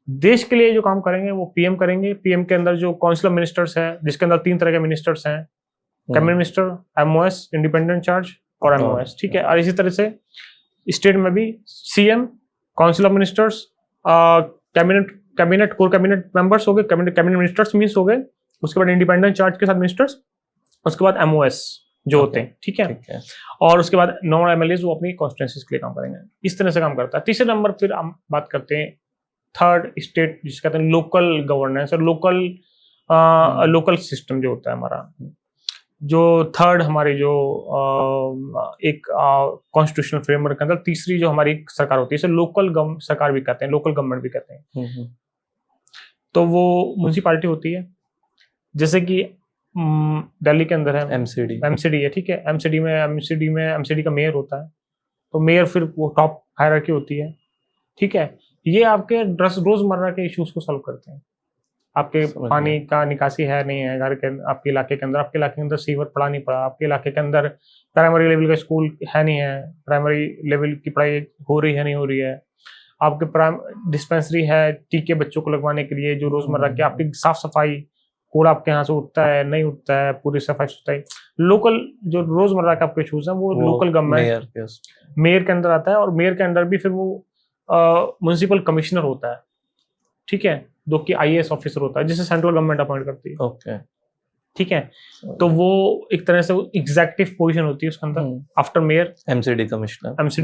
देश के लिए जो काम करेंगे वो पीएम करेंगे। पीएम के अंदर जो काउंसिल ऑफ मिनिस्टर्स है, जिसके अंदर 3 तरह के मिनिस्टर्स हैं, cabinet minister, MOS independent charge और एमओएस, ठीक है। और इसी तरह से स्टेट में भी CM, council of ministers, cabinet core cabinet members हो गए, कैबिनेट मिनिस्टर्स मींस हो गए, उसके बाद इंडिपेंडेंट चार्ज के साथ मिनिस्टर्स, उसके बाद एमओएस जो होते हैं, ठीक है। और उसके बाद नॉन एमएलएज वो अपनी कॉन्स्टिट्यूएंसीज के लिए काम करेंगे। इस तरह से काम करता है। तीसरे नंबर फिर हम बात करते हैं थर्ड स्टेट, जिसको कहते हैं लोकल गवर्नेंस और लोकल सिस्टम जो होता है हमारा। जो थर्ड हमारी जो एक कॉन्स्टिट्यूशनल फ्रेमवर्क के अंदर तीसरी जो हमारी सरकार होती है, इसे लोकल सरकार भी कहते हैं, लोकल गवर्नमेंट भी कहते हैं। तो वो म्युनिसिपैलिटी होती है, जैसे कि दिल्ली के अंदर है एमसीडी है, ठीक है। एमसीडी का मेयर होता है, तो मेयर फिर वो टॉप हायरार्की होती है, ठीक है। ये आपके रोजमर्रा के इश्यूज को सॉल्व करते हैं। आपके पानी का निकासी है नहीं है घर के, आपके इलाके के अंदर सीवर पड़ा नहीं पड़ा, आपके इलाके के अंदर प्राइमरी लेवल का स्कूल है नहीं है, प्राइमरी लेवल की पढ़ाई हो रही है नहीं हो रही है, आपके डिस्पेंसरी है टीके बच्चों को लगवाने के लिए, जो रोजमर्रा की आपकी साफ सफाई, कूड़ा आपके यहाँ से उठता है नहीं उठता है, पूरी सफाई सुथराई, लोकल जो रोजमर्रा के आपके इश्यूज हैं वो लोकल गवर्नमेंट मेयर के अंदर आता है। और मेयर के अंदर भी फिर वो म्युनिसिपल कमिश्नर होता है, ठीक है, जो कि आईएएस ऑफिसर होता है, जिसे सेंट्रल गवर्नमेंट अपॉइंट करती है, ओके, ठीक है। तो वो एक तरह से एग्जीक्यूटिव पोजीशन होती है उसके अंदर, आफ्टर मेयर एमसीडी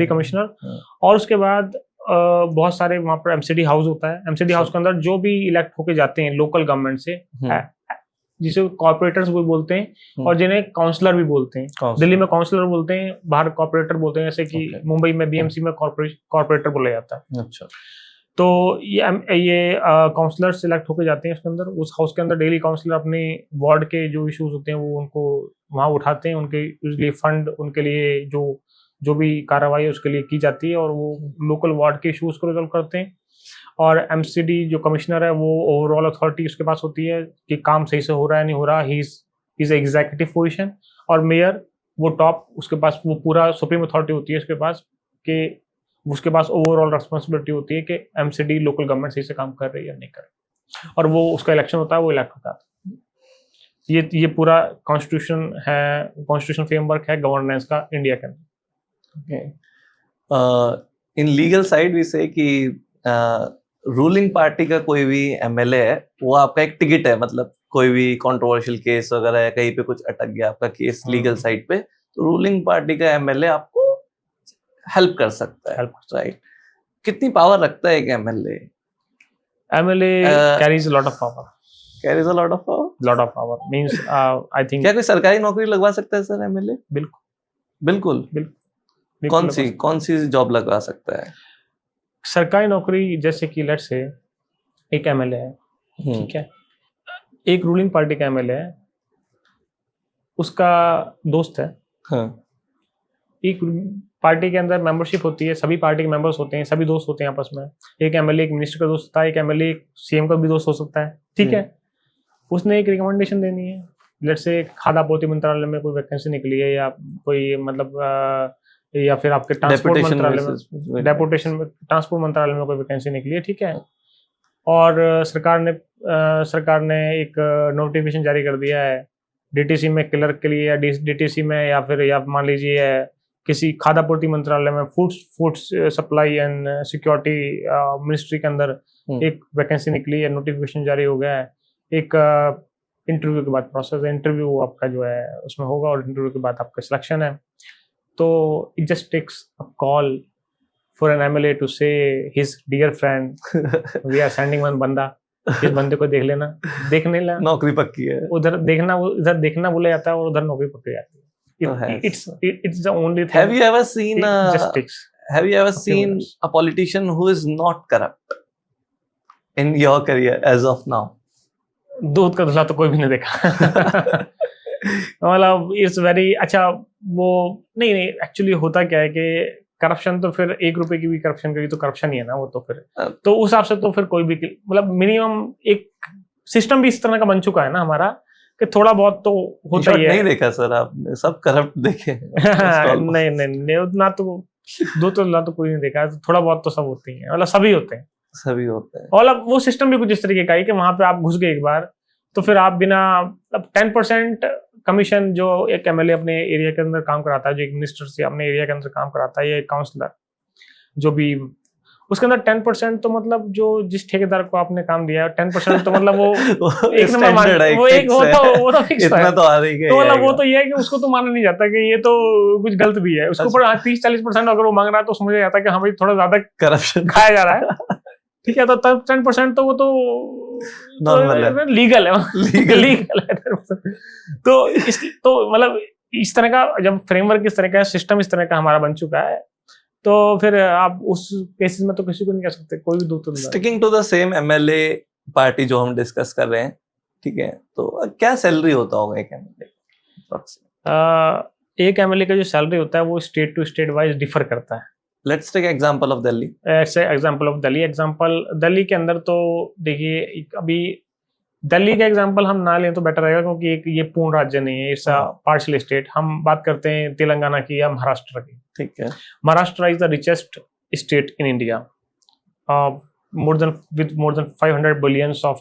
कमिश्नर। और उसके बाद बहुत सारे वहां पर एमसीडी हाउस होता है। एमसीडी हाउस के अंदर जो भी इलेक्ट होके जाते हैं लोकल गवर्नमेंट से, जिसे कॉर्पोरेटर्स भी बोलते हैं और जिन्हें काउंसलर भी बोलते हैं। दिल्ली में काउंसलर बोलते हैं, बाहर कॉर्पोरेटर बोलते हैं, जैसे कि मुंबई में बीएमसी में कॉर्पोरेटर बोला जाता है। अच्छा, तो ये काउंसलर सिलेक्ट होके जाते हैं उसके अंदर। उस हाउस के अंदर डेली काउंसलर अपने वार्ड के जो इश्यूज होते हैं वो उनको वहाँ उठाते हैं, उनके यूजली फंड, उनके लिए जो भी कार्रवाई उसके लिए की जाती है, और वो लोकल वार्ड के इश्यूज को रिजॉल्व करते हैं। और एमसीडी जो कमिश्नर है वो ओवरऑल अथॉरिटी उसके पास होती है कि काम सही से हो रहा है नहीं हो रहा, ही इज एग्जीक्यूटिव पोजीशन। और मेयर वो टॉप, उसके पास वो पूरा सुप्रीम अथॉरिटी होती है उसके पास, कि उसके पास ओवरऑल रिस्पॉन्सिबिलिटी होती है कि एमसीडी लोकल गवर्नमेंट सही से काम कर रही है या नहीं कर रही, और वो उसका इलेक्शन होता है, वो इलेक्ट होता है। ये पूरा कॉन्स्टिट्यूशन है, कॉन्स्टिट्यूशन फ्रेमवर्क है गवर्नेंस का इंडिया के अंदर। इन लीगल साइड भी से कि रूलिंग पार्टी का कोई भी एमएलए है, वो आपका एक टिकट है, मतलब कोई भी कंट्रोवर्शियल केस वगैरह है, कहीं पे कुछ अटक गया आपका केस लीगल साइड पे, तो रूलिंग पार्टी का एमएलए आपको हेल्प कर सकता है, राइट? कितनी पावर रखता है एक MLA? MLA carries lot of power. Lot of power means I think, क्या कोई सरकारी नौकरी लगवा सकता है सर एमएलए? बिल्कुल। कौन सी जॉब लगवा सकता है? सरकारी नौकरी, जैसे कि लेट्स से एक एमएलए है, ठीक है, एक रूलिंग पार्टी का एमएलए है, उसका दोस्त है, एक पार्टी के अंदर मेंबरशिप होती है, सभी पार्टी के मेंबर्स होते हैं, सभी दोस्त होते हैं आपस में। एक एमएलए एक मिनिस्टर का दोस्त होता है, एक एमएलए एक सीएम का भी दोस्त हो सकता है, ठीक है। उसने एक रिकमेंडेशन देनी है, लेट्स से खाद्य आपूर्ति मंत्रालय में कोई वैकेंसी निकली है, या कोई मतलब या फिर आपके ट्रांसपोर्ट मंत्रालय में कोई वैकेंसी निकली है, ठीक है। और सरकार ने एक नोटिफिकेशन जारी कर दिया है डीटीसी में क्लर्क के लिए, या डीटीसी में, या मान लीजिए किसी खाद्य आपूर्ति मंत्रालय में food supply and security ministry के अंदर एक वैकेंसी निकली है, नोटिफिकेशन जारी हो गया है। एक इंटरव्यू के बाद प्रोसेस है, इंटरव्यू आपका जो है उसमें होगा, और इंटरव्यू के बाद आपका सिलेक्शन है। तो it just takes a call for an MLA to say his dear friend, we are sending one बंदा, इस बंदे को देख लेना, नौकरी पक्की है। उधर देखना बोला जाता है, और उधर नौकरी पक्की जाती है। It's the only thing. Have you ever seen a politician who is not corrupt in your career as of now? दूध का धुला तो कोई भी नहीं देखा। मतलब इट्स वेरी अच्छा, वो नहीं एक्चुअली होता क्या है कि करप्शन तो फिर 1 रुपए की भी करप्शन करी तो करप्शन ही है ना वो, तो फिर तो उस हिसाब से तो फिर कोई भी, मतलब मिनिमम एक सिस्टम भी इस तरह का बन चुका है ना हमारा, कि थोड़ा बहुत तो होता ही है। नहीं देखा सर आपने, सब करप्ट देखे? नहीं उतना तो, दो तो कोई नहीं देखा, थोड़ा बहुत तो सब होते ही हैं, मतलब सभी होते हैं। सभी होते हैं। और अब वो सिस्टम भी कुछ इस तरीके का है कि वहां पे आप घुस गए एक बार तो फिर आप बिना, अब 10% कमीशन जो एक एमएलए अपने एरिया के अंदर काम कराता है, जो एक मिनिस्टर से अपने एरिया के अंदर काम कराता है, या एक काउंसलर जो भी, उसके अंदर 10% तो मतलब जो जिस ठेकेदार को आपने काम दिया है 10% तो मतलब वो एक नंबर स्टैंडर्ड है, वो एक वो तो फिक्स इतना है। तो आ रही है, तो मतलब वो तो ये है कि उसको तो माना नहीं जाता कि ये तो कुछ गलत भी है, उसके ऊपर 30-40% अगर वो मांग रहा है तो समझा जाता है कि हाँ भाई थोड़ा ज्यादा करप्शन खाया जा रहा है। ठीक है, तो तब 10% तो वो तो नॉर्मल है, लीगल है, लीगल लीगल है 10%। तो मतलब इस तरह का जब फ्रेमवर्क इस तरह का सिस्टम इस तरह का हमारा बन चुका है, तो फिर आप उस केसेस में तो किसी को नहीं कह सकते, कोई भी दो तो sticking to the same MLA party जो हम डिस्कस कर रहे हैं, ठीक है, तो क्या सैलरी होता होगा एक एमएलए? एक एमएलए का जो सैलरी होता है वो state to state wise differ करता है। Let's take example of Delhi. ऐसे example of Delhi, example Delhi के अंदर तो देखिए अभी दिल्ली का एग्जांपल हम ना लें तो बेटर रहेगा, क्योंकि एक ये पूर्ण राज्य नहीं है, इट्स पार्शियल स्टेट। हम बात करते हैं तेलंगाना की या महाराष्ट्र की। ठीक है, Maharashtra is the richest state in India, more than 500 billions of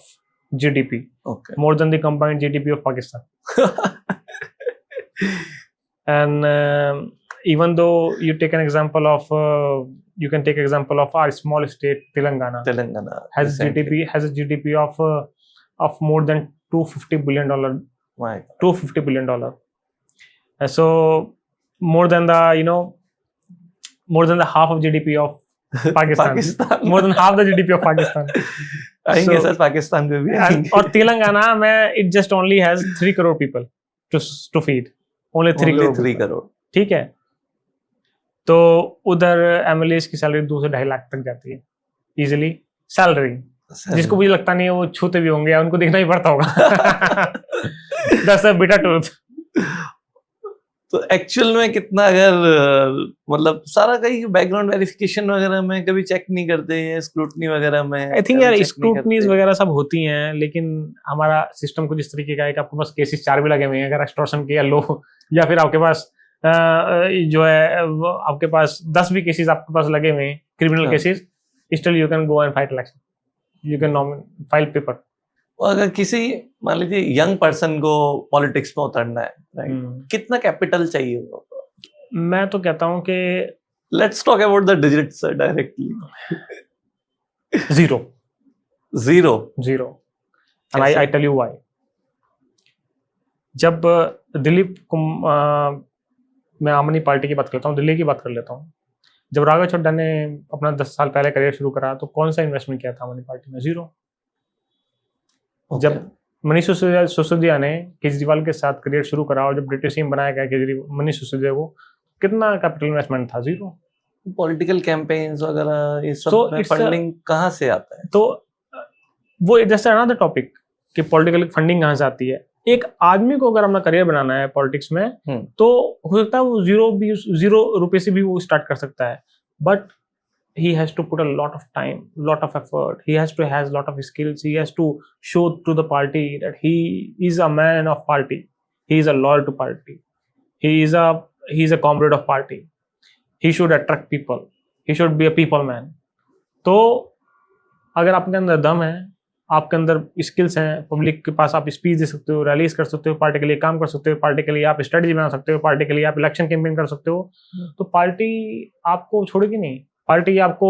GDP, okay, more than the combined GDP of Pakistan. And even though you take an example of you can take example of our small state Telangana has a GDP of more than $250 billion. Right. $250 billion. So more than the half of GDP of Pakistan. More than half the GDP of Pakistan. आएंगे sir Pakistan में भी आएंगे। और तेलंगाना में it just only has 3 crore people to feed. Only 3 crore. ठीक है, तो उधर एमएलएस की सैलरी 2 से 2.5 लाख तक जाती है इजीली सैलरी, जिसको मुझे लगता नहीं है वो छूते भी होंगे, उनको देखना ही पड़ता होगा। That's the bitter truth. तो एक्चुअल में कितना, अगर मतलब सारा कहीं बैकग्राउंड वेरिफिकेशन वगैरह में कभी चेक नहीं करते हैं, स्क्रूटनी वगैरह में? आई थिंक यार स्क्रूटनीज वगैरह सब होती हैं, लेकिन हमारा सिस्टम कुछ इस तरीके का है कि आपके पास केसेस 4 भी लगे हुए हैं, अगर एक्सटॉर्शन के या लो, या फिर आपके पास जो है आपके पास 10 भी केसेस आपके पास लगे हुए हैं criminal cases, still you can go and fight election, you can file paper. अगर किसी मान लीजिए यंग पर्सन को पॉलिटिक्स में उतरना है, राइट, कितना कैपिटल चाहिए होगा? मैं तो कहता हूं कि let's talk about the digits directly. Zero. And I tell you why. जब दिलीप मैं आम आदमी पार्टी की बात करता हूँ, दिल्ली की बात कर लेता हूँ, जब राघव चड्ढा ने अपना 10 साल पहले करियर शुरू करा तो कौन सा इन्वेस्टमेंट किया था आम आदमी पार्टी में? 0। जब मनीष सिसोदिया ने केजरीवाल के साथ करियर शुरू करा और जब डिप्टी सीएम बनाया गया मनीष सिसोदिया को, कितना कैपिटल इन्वेस्टमेंट था? 0। पॉलिटिकल कैंपेन्स वगैरह ये सब में फंडिंग कहाँ से आता है? तो वो जैसे अनदर टॉपिक कि पॉलिटिकल फंडिंग कहाँ से आती है। एक आदमी को अगर अपना करियर बनाना है पॉलिटिक्स में, तो हो सकता है वो 0 रुपए से भी वो स्टार्ट कर सकता है, but he has to put a lot of time, lot of effort. He has lot of skills. He has to show to the party that he is a man of party. He is a loyal to party. He is a comrade of party. He should attract people. He should be a people man. तो अगर आपके अंदर दम है, आपके अंदर skills हैं, public के पास आप स्पीच दे सकते हो, रैलीज कर सकते हो, पार्टी के लिए काम कर सकते हो, पार्टी के लिए आप स्ट्रेटजी बना सकते हो, पार्टी के लिए आप इलेक्शन कैंपेन कर सकते हो, तो पार्टी आपको छोड़ेगी नहीं। पार्टी आपको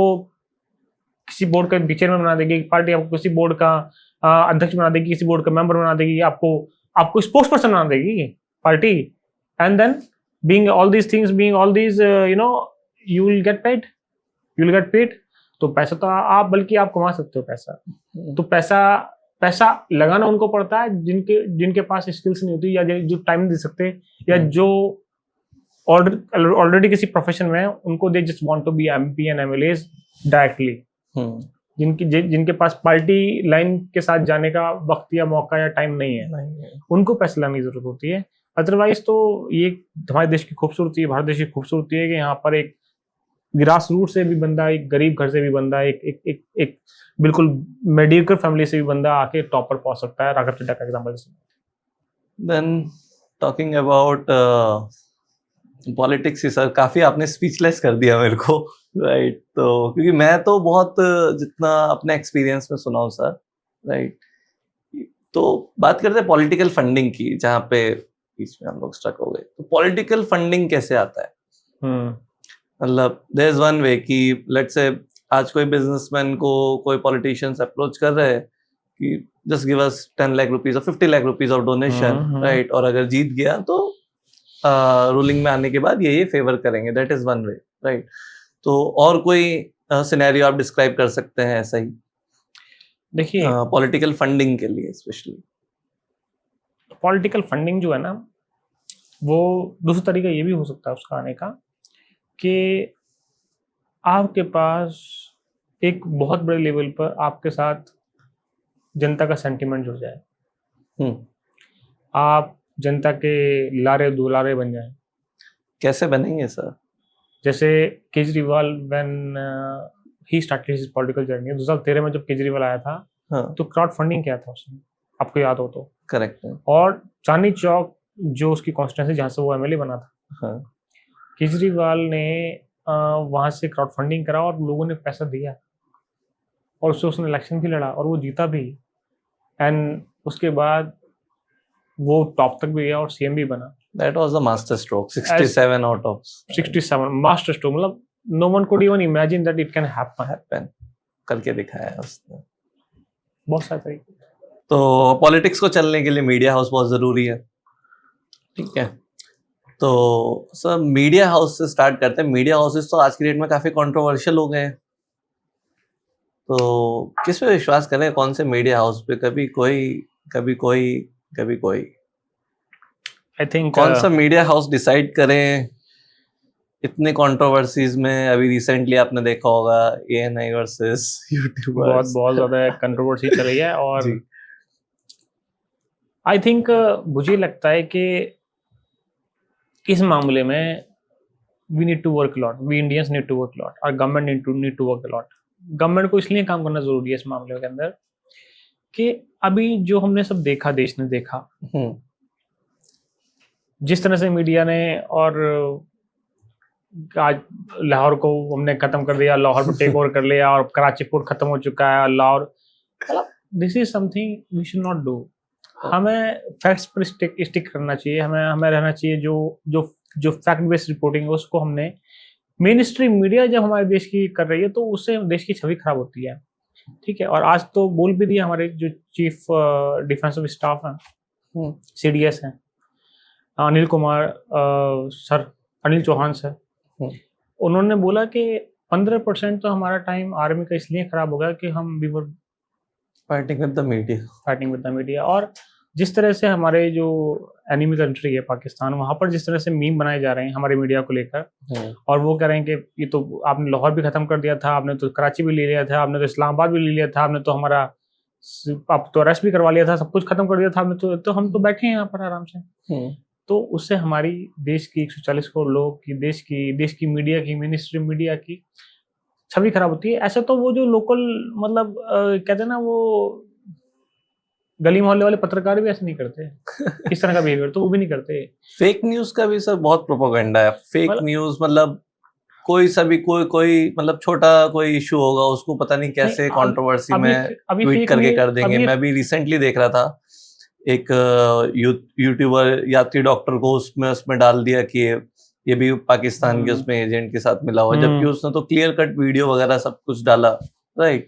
किसी बोर्ड का चेयरमैन बना देगी, पार्टी आपको किसी बोर्ड का अध्यक्ष बना देगी, किसी बोर्ड का मेंबर बना देगी, आपको स्पोक्स पर्सन बना देगी party. And then being all these things, being all these you will get paid. तो पैसा तो आप बल्कि आप कमा सकते हो पैसा। तो पैसा लगाना उनको पड़ता है जिनके पास स्किल्स नहीं होती, या जो टाइम नहीं दे सकते, या जो ऑलरेडी किसी प्रोफेशन में है, उनको they just want to be MP and MLAs directly. जिनके पास पार्टी लाइन के साथ जाने का वक्त या मौका या टाइम नहीं है, उनको पैसे लाने की जरूरत होती है। अदरवाइज तो ये हमारे देश की खूबसूरती है, भारत देश की खूबसूरती है कि यहाँ पर एक ग्रास रूट से भी बंदा, एक गरीब घर से भी बंदा, एक बिल्कुल मेडियोकर फैमिली से भी बंदा आके टॉप पर पहुंच सकता है। राघव चड्ढा का example. Then talking about politics ही सर, काफी आपने स्पीचलेस कर दिया मेरे को। राइट तो क्योंकि मैं तो बहुत जितना अपने एक्सपीरियंस में सुना हूँ सर, राइट, तो बात करते हैं पॉलिटिकल फंडिंग की, जहाँ पे बीच में हम लोग स्ट्रक हो गए। तो पॉलिटिकल फंडिंग कैसे आता है? मतलब देयर इज वन वे कि लेट्स से आज कोई बिजनेसमैन को कोई पॉलिटिशियंस अप्रोच कर रहे हैं कि just give us 10 lakh rupees और 50 lakh rupees of donation, right, और अगर जीत गया तो रूलिंग में आने के बाद ये फेवर करेंगे, that is one way, right. तो और कोई सिनेरियो आप डिस्क्राइब कर सकते हैं ऐसा ही देखिए पॉलिटिकल फंडिंग के लिए स्पेशली? पॉलिटिकल फंडिंग जो है ना, वो दूसरा तरीका ये भी हो सकता है उसका आने का कि आपके पास एक बहुत बड़े लेवल पर आपके साथ जनता का सेंटिमेंट जुड़ जाए, आप जनता के लारे दुलारे बन जाएं। कैसे बनेंगे सर? जैसे Kejriwal when he started his political journey 2013 में जब केजरीवाल आया था, हाँ, तो क्राउड फंडिंग किया था उसने, आपको याद हो तो? करेक्ट है। और चांदनी चौक जो उसकी कॉन्स्टिट्यूंसी जहाँ से वो एमएलए बना था, हाँ, केजरीवाल ने वहां से क्राउड फंडिंग करा और लोगों ने पैसा दिया और उससे उसने इलेक्शन भी लड़ा और वो जीता भी। एंड उसके बाद वो टॉप तक भी गया और सीएम भी बना। that was the master stroke, 67 out of 67 master stroke, मतलब no one could even imagine that it can happen। करके दिखाया उसने। बहुत सारे तरीके। तो पॉलिटिक्स को चलने के लिए मीडिया हाउस बहुत जरूरी है, ठीक है। तो सर मीडिया हाउस से स्टार्ट करते हैं। मीडिया हाउसेस तो आज की डेट में काफी कंट्रोवर्शियल हो गए हैं, तो किस पे विश्वास करें, कौन से मीडिया हाउस पे? कभी कोई कभी कोई कभी कोई। आई थिंक कौन सा मीडिया हाउस डिसाइड करें इतने कंट्रोवर्सीज में? अभी रिसेंटली आपने देखा होगा ANI वर्सेस यूट्यूबर्स, बहुत ज्यादा कंट्रोवर्सी चल रही है। और आई थिंक मुझे लगता है कि इस मामले में we need to work lot, we Indians need to work lot और government need to work lot. Government को इसलिए काम करना जरूरी है इस मामले के अंदर कि अभी जो हमने सब देखा, देश ने देखा जिस तरह से मीडिया ने, और आज लाहौर को हमने खत्म कर दिया, लाहौर पर टेक ओवर कर लिया और कराची पोर्ट खत्म हो चुका है। Lahore, this is something we should not do. हमें फैक्ट्स पर स्टिक करना चाहिए, हमें रहना चाहिए जो फैक्ट बेस्ड रिपोर्टिंग है उसको हमने, मेन स्ट्रीम मीडिया जब हमारे देश की कर रही है तो उससे देश की छवि खराब होती है, ठीक है। और आज तो बोल भी दिया हमारे जो चीफ डिफेंस ऑफ स्टाफ हैं, CDS हैं, अनिल कुमार सर, अनिल चौहान सर, उन्होंने बोला कि 15% तो हमारा टाइम आर्मी का इसलिए खराब हो गया कि हम we were fighting with the media. और जिस तरह से हमारे जो एनिमी कंट्री है पाकिस्तान, वहां पर जिस तरह से मीम बनाए जा रहे हैं हमारे मीडिया को लेकर, और वो कह रहे हैं कि ये तो आपने लाहौर भी खत्म कर दिया था, आपने तो कराची भी ले लिया था, आपने तो इस्लामाबाद भी ले लिया था, आपने तो हमारा आप तो अरेस्ट भी करवा लिया था, सब कुछ खत्म कर दिया था आपने, तो हम तो बैठे हैं यहाँ पर आराम से। तो उससे हमारी देश की 140 करोड़ लोग की देश की मीडिया की, मेन स्ट्रीम मीडिया की छवि खराब होती है। ऐसा तो वो जो लोकल मतलब कहते हैं ना, वो गली मोहल्ले वाले पत्रकार भी ऐसे नहीं करते इस तरह का बिहेवियर, तो वो भी नहीं करते। फेक न्यूज का भी सर बहुत प्रोपेगेंडा है। फेक न्यूज मतलब कोई मतलब छोटा कोई इशू होगा उसको पता नहीं कैसे कंट्रोवर्सी में ट्वीट करके कर देंगे। मैं भी रिसेंटली देख रहा था एक यूट्यूबर यात्री डॉक्टर को उसमें डाल दिया कि ये भी पाकिस्तान के उसमें एजेंट के साथ मिला हुआ, जबकि उसने तो क्लियर कट वीडियो वगैरह सब कुछ डाला, राइट।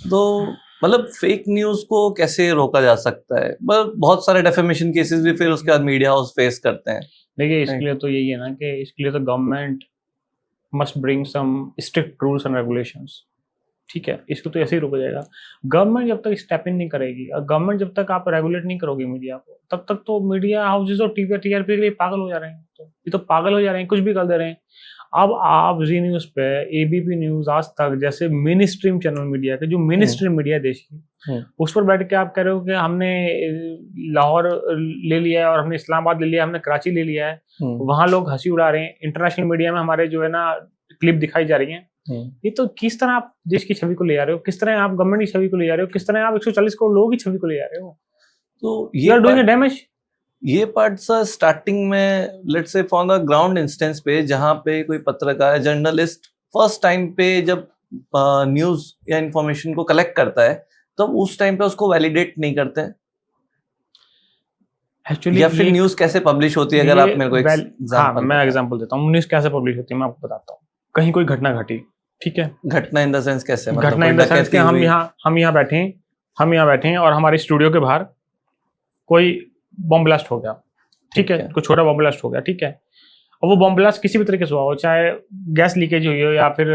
तो मतलब फेक न्यूज को कैसे रोका जा सकता है? बहुत सारे डेफेमेशन केसेस भी फिर उसके बाद मीडिया हाउस फेस करते हैं। देखिए इसके लिए तो यही है ना कि इसके लिए तो government must bring some strict rules and regulations, ठीक है। इसको तो ऐसे ही रोका जाएगा। गवर्नमेंट जब तक स्टेप इन नहीं करेगी, और गवर्नमेंट जब तक आप रेगुलेट नहीं करोगे मीडिया को, तब तक तो मीडिया हाउसेज और TRP के लिए पागल हो जा रहे हैं। तो ये तो पागल हो जा रहे हैं, कुछ भी कर दे रहे हैं। अब आप जी न्यूज पे, ABP न्यूज, आज तक जैसे मेन स्ट्रीम चैनल मीडिया के, जो मेन स्ट्रीम मीडिया देश की, उस पर बैठ के आप कह रहे हो कि हमने लाहौर ले लिया है और हमने इस्लामाबाद ले लिया है, हमने कराची ले लिया है, वहां लोग हंसी उड़ा रहे हैं। इंटरनेशनल मीडिया में हमारे जो है ना क्लिप दिखाई जा रही है। ये तो किस तरह आप देश की छवि को ले जा रहे हो, किस तरह आप गवर्नमेंट की छवि को ले जा रहे हो, किस तरह आप 140 करोड़ लोगों की छवि को ले जा रहे हो। तो you are doing a damage. ये पार्ट सर स्टार्टिंग में let's say for the ground instance पे, जहाँ पे कोई पत्रकार जर्नलिस्ट फर्स्ट टाइम पे जब न्यूज या इंफॉर्मेशन को कलेक्ट करता है तब उस टाइम पे उसको वैलिडेट नहीं करते हैं, एक्चुअली या फिर न्यूज कैसे पब्लिश होती है? अगर आप मेरे को हाँ एग्जांपल मैं एग्जांपल देता हूँ, न्यूज कैसे पब्लिश होती है मैं आपको बताता हूँ। कहीं कोई घटना घटी, ठीक है, घटना इन द सेंस कैसे, मतलब घटना कोई इन द सेंस कि डकैती हुई? हम यहाँ बैठे हैं और हमारे स्टूडियो के बाहर कोई बॉम्ब ब्लास्ट हो गया, ठीक है, कोई छोटा बॉम्ब ब्लास्ट हो गया, ठीक है, और वो बॉम्ब ब्लास्ट किसी भी तरीके से हुआ हो, चाहे गैस लीकेज हुई हो या फिर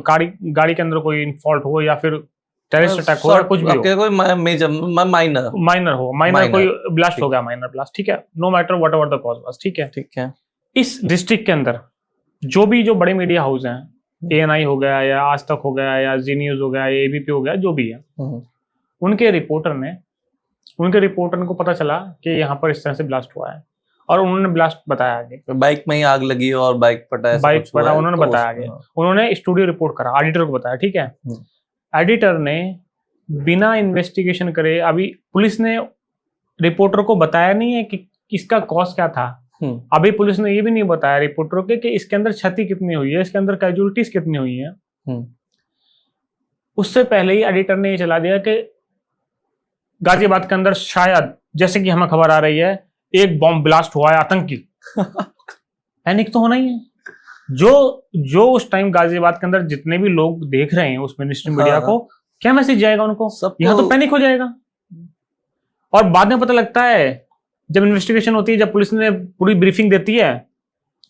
गाड़ी के अंदर कोई फॉल्ट हो या फिर टेररिस्ट अटैक हो या कुछ भी हो, कोई मेजर माइनर कोई ब्लास्ट हो गया, माइनर ब्लास्ट, ठीक है, no matter whatever the cause was, ठीक है, ठीक है। इस डिस्ट्रिक्ट के अंदर जो बड़े मीडिया हाउस हैं, ANI हो गया या आज तक हो गया या जी न्यूज हो गया या ABP हो गया, जो भी है, उनके रिपोर्टर को पता चला कि यहाँ पर इस तरह से ब्लास्ट हुआ है और उन्होंने ब्लास्ट बताया आगे, बाइक में ही आग लगी और बाइक फटा, उन्होंने बताया आगे, उन्होंने स्टूडियो रिपोर्ट करा, ऑडिटर को बताया, ठीक है, एडिटर ने बिना इन्वेस्टिगेशन करे, अभी पुलिस ने रिपोर्टर को बताया नहीं है कि इसका कॉज क्या था, अभी पुलिस ने ये भी नहीं बताया रिपोर्टर को कि इसके अंदर क्षति कितनी हुई है, इसके अंदर कैजुअलिटीज कितनी हुई है। उससे पहले ही एडिटर ने ये चला दिया कि गाजियाबाद के अंदर शायद, जैसे कि हमें खबर आ रही है, एक बॉम्ब ब्लास्ट हुआ है आतंकी। पैनिक तो होना ही है। जो उस टाइम गाजियाबाद के अंदर जितने भी लोग देख रहे हैं उस मिनिस्ट्री मीडिया को, क्या मैसेज जाएगा उनको? यहाँ तो पैनिक हो जाएगा। और बाद में पता लगता है, जब इन्वेस्टिगेशन होती है, जब पुलिस ने पूरी ब्रीफिंग देती है,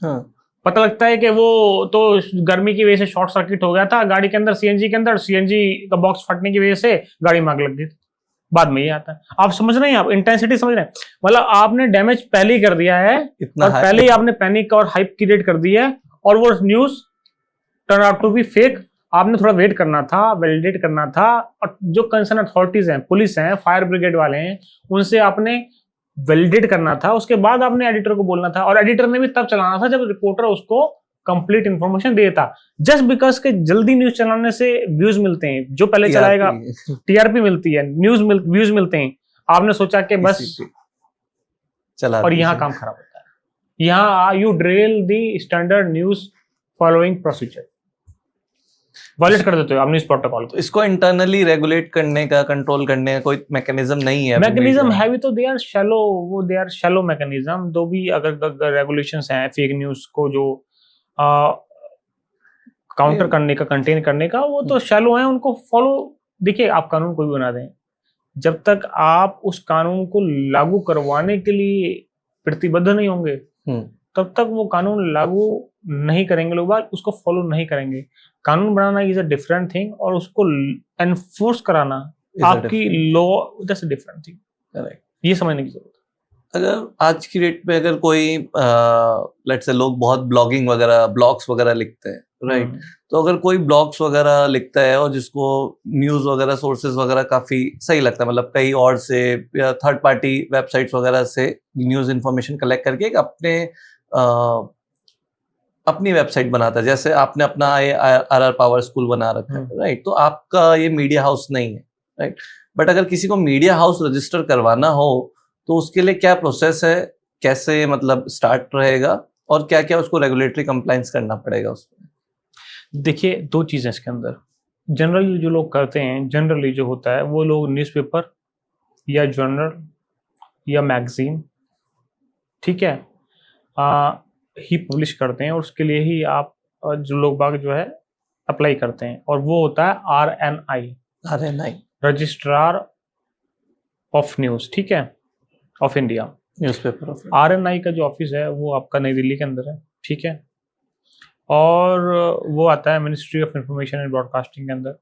पता लगता है कि वो तो गर्मी की वजह से शॉर्ट सर्किट हो गया था गाड़ी के अंदर, सीएनजी का बॉक्स फटने की वजह से गाड़ी में आग लग गई। बाद में ये आता है। आप समझ रहे हैं, आप इंटेंसिटी समझ रहे हैं, मतलब आपने डैमेज पहले ही कर दिया है और पहले ही आपने पैनिक और हाइप क्रिएट कर दी है, और वो news turn out to be fake. आपने थोड़ा वेट करना था, वैलिडेट करना था, और जो कंसर्न अथॉरिटीज हैं, पुलिस हैं, फायर ब्रिगेड वाले हैं, उनसे आपने वैलिडेट करना था, उसके बाद आपने एडिटर को बोलना था। और एडिटर ने भी तब चलाना था जब रिपोर्टर उसको कंप्लीट इंफॉर्मेशन देता। जस्ट बिकॉज के जल्दी न्यूज चलाने से व्यूज मिलते हैं, जो पहले चलाएगा टीआरपी मिलती है, व्यूज मिलते हैं, आपने सोचा कि बस चला, और यहाँ काम खराब होता है। यहाँ you drill the standard news following procedure, violate कर देते हो आप न्यूज प्रोटोकॉल को। इसको इंटरनली रेगुलेट करने का, कंट्रोल करने का कोई मैकेनिज्म नहीं है। मैकेनिज्म है भी तो दे आर शैलो मैकेनिज्म। दो भी अगर रेगुलेशंस हैं फेक न्यूज को जो काउंटर करने का, कंटेन करने का, वो तो शैलो हैं, उनको फॉलो। देखिए, आप कानून कोई भी बना दें, जब तक आप उस कानून को लागू करवाने के लिए प्रतिबद्ध नहीं होंगे, तब तक वो कानून लागू नहीं करेंगे लोग, बात उसको फॉलो नहीं करेंगे। कानून बनाना इज अ डिफरेंट थिंग, और उसको एनफोर्स कराना आपकी law, that's a different thing. Correct, ये समझने की जरूरत है। अगर आज की डेट पे अगर कोई लेट्स से लोग बहुत ब्लॉगिंग वगैरह, ब्लॉग्स वगैरह लिखते हैं, राइट, तो अगर कोई ब्लॉग्स वगैरह लिखता है और जिसको न्यूज वगैरह सोर्सेज वगैरह काफी सही लगता है, मतलब कई और से या थर्ड पार्टी वेबसाइट्स वगैरह से न्यूज इन्फॉर्मेशन कलेक्ट करके एक अपनी वेबसाइट बनाता है, जैसे आपने अपना RR पावर स्कूल बना रखा है, राइट, तो आपका ये मीडिया हाउस नहीं है, राइट, बट अगर किसी को मीडिया हाउस रजिस्टर करवाना हो तो उसके लिए क्या प्रोसेस है, कैसे मतलब स्टार्ट रहेगा, और क्या क्या उसको रेगुलेटरी कंप्लायंस करना पड़ेगा उसमें? देखिए, दो चीजें इसके अंदर। जनरली जो लोग करते हैं, जनरली जो होता है, वो लोग न्यूज़पेपर या जर्नल या मैगजीन, ठीक है, ही पब्लिश करते हैं, और उसके लिए ही आप जो लोग बाग जो है अप्लाई करते हैं, और वो होता है RNI, रजिस्ट्रार ऑफ न्यूज, ठीक है, of India, newspaper of. RNI का जो ऑफिस है वो आपका नई दिल्ली के अंदर है, ठीक है, और वो आता है ministry of information and broadcasting के अंदर।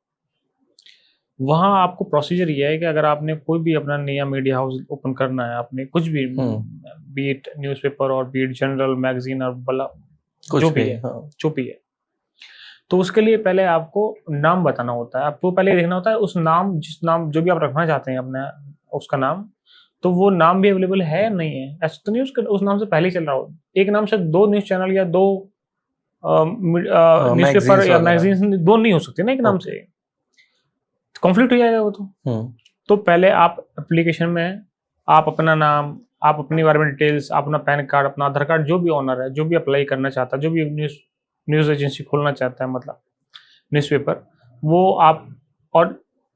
वहाँ आपको प्रोसीजर ये है कि अगर आपने कोई भी अपना नया मीडिया हाउस ओपन करना है, आपने कुछ भी, बीट न्यूज़पेपर और बीट जनरल, मैगजीन और बला जो भी है, तो उसके लिए पहले आपको नाम बताना होता है। आपको पहले देखना होता है उस नाम, जिस नाम जो भी आप रखना चाहते हैं अपना उसका नाम, तो वो नाम भी अवेलेबल है या नहीं है। ऐसा तो नहीं उस नाम से पहले ही चल रहा हो। एक नाम से दो न्यूज चैनल या दो न्यूज़पेपर या मैगजीन दो नहीं हो सकते ना एक नाम से, कॉन्फ्लिक्ट हो जाएगा वो तो पहले आप एप्लीकेशन में आप अपना नाम, आप अपनी बारे में डिटेल्स, अपना पैन कार्ड, अपना आधार कार्ड, जो भी ऑनर है, जो भी अप्लाई करना चाहता है, जो भी न्यूज़ न्यूज़ एजेंसी खोलना चाहता है, मतलब न्यूज़पेपर, वो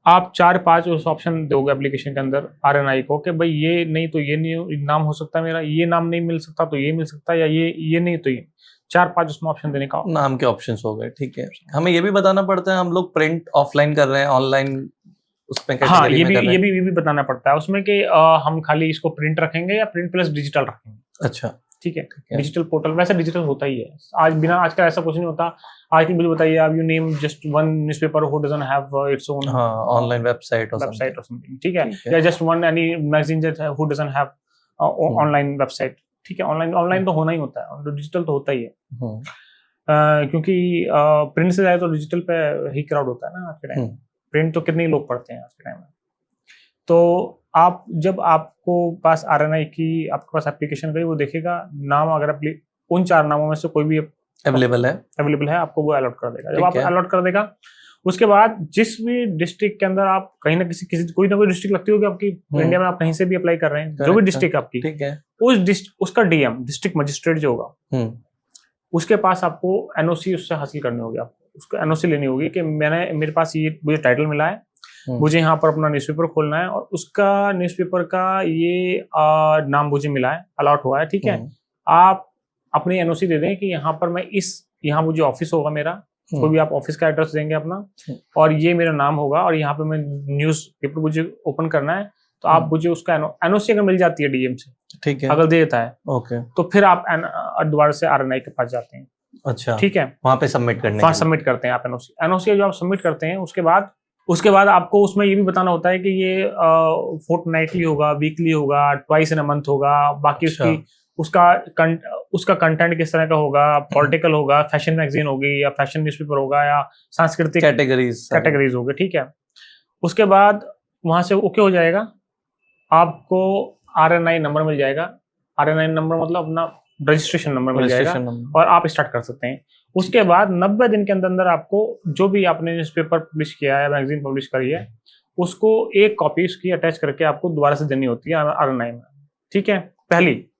आप 4-5 उस ऑप्शन दोगे एप्लीकेशन के अंदर आरएनआई को कि भाई ये नहीं तो ये नहीं नाम हो सकता है मेरा, ये नाम नहीं मिल सकता तो ये मिल सकता है, या ये नहीं तो ये 4-5 उसमें ऑप्शन देने का। नाम के ऑप्शंस हो गए, ठीक है। हमें ये भी बताना पड़ता है हम लोग प्रिंट ऑफलाइन कर रहे हैं, ऑनलाइन उसमें हाँ, कैटेगरी में कर रहे हैं? ये भी बताना पड़ता है उसमें कि हम खाली इसको प्रिंट रखेंगे या प्रिंट प्लस डिजिटल रखेंगे। अच्छा, ठीक है, है। डिजिटल पोर्टल, वैसे डिजिटल होता ही है आजकल ऐसा कुछ नहीं होता। आज की मुझे बताइए, आप you name just one newspaper who doesn't have its own online website और समथिंग, ठीक है, या just one any magazine who doesn't have online website, ठीक है। ऑनलाइन तो होना ही होता है, डिजिटल तो होता ही है। क्योंकि प्रिंट से ज्यादा तो डिजिटल पे ही क्राउड होता है ना आज के टाइम में। प्रिंट तो कितने ही लोग पढ़ते हैं आज के टाइम में। तो आप जब आपको पास आरएनआई की आपके पास एप्लीकेशन गई, वो देखेगा नाम, अगर उन 4 नामों में से कोई भी अवेलेबल है, आपको वो अलॉट कर देगा। जब आप अलॉट कर देगा, उसके बाद जिस भी डिस्ट्रिक्ट के अंदर आप कहीं ना कोई ना कोई डिस्ट्रिक्ट लगती होगी आपकी इंडिया में, आप कहीं से भी अप्लाई कर रहे हैं, जो भी डिस्ट्रिक्ट आपकी, ठीक है, उसका डीएम डिस्ट्रिक्ट मजिस्ट्रेट जो होगा, उसके पास आपको एनओसी उससे हासिल करनी होगी। आपको उसको एनओसी लेनी होगी कि मेरे पास ये मुझे टाइटल मिला है, मुझे यहाँ पर अपना न्यूज़पेपर खोलना है, और उसका न्यूज़पेपर का ये नाम मुझे मिला है, अलॉट हुआ है, ठीक है। आप अपनी एनओसी दे दें कि यहाँ पर यहाँ मुझे ऑफिस होगा मेरा, कोई भी आप ऑफिस का एड्रेस देंगे अपना, और ये मेरा नाम होगा, और यहाँ पे मैं न्यूज़पेपर मुझे ओपन करना है, तो आप मुझे उसका एनओसी अगर मिल जाती है डीएम से, ठीक है, अगर दे देता है, ओके, तो फिर आप दोबारा से आरएनआई के पास जाते हैं। अच्छा, ठीक है, वहाँ पे सबमिट करते हैं आप एनओसी जो आप सबमिट करते हैं, उसके बाद आपको उसमें ये भी बताना होता है कि ये फोर्टनाइटली होगा, वीकली होगा, ट्वाइस इन अ मंथ होगा, बाकी उसका कंटेंट किस तरह का होगा, पॉलिटिकल होगा, फैशन मैगजीन होगी, या फैशन न्यूज़पेपर होगा, या सांस्कृतिक कैटेगरीज होगी, ठीक है। उसके बाद वहां से ओके हो जाएगा, आपको आरएनआई नंबर मिल जाएगा। आरएनआई नंबर मतलब अपना रजिस्ट्रेशन नंबर मिल जाएगा, और आप स्टार्ट कर सकते हैं। उसके बाद 90 दिन के अंदर आपको जो भी आपने न्यूज़पेपर पब्लिश किया है, मैगजीन पब्लिश करी है, उसको एक कॉपी उसकी अटैच करके आपको दोबारा से देनी होती है आरएनआई में, ठीक है।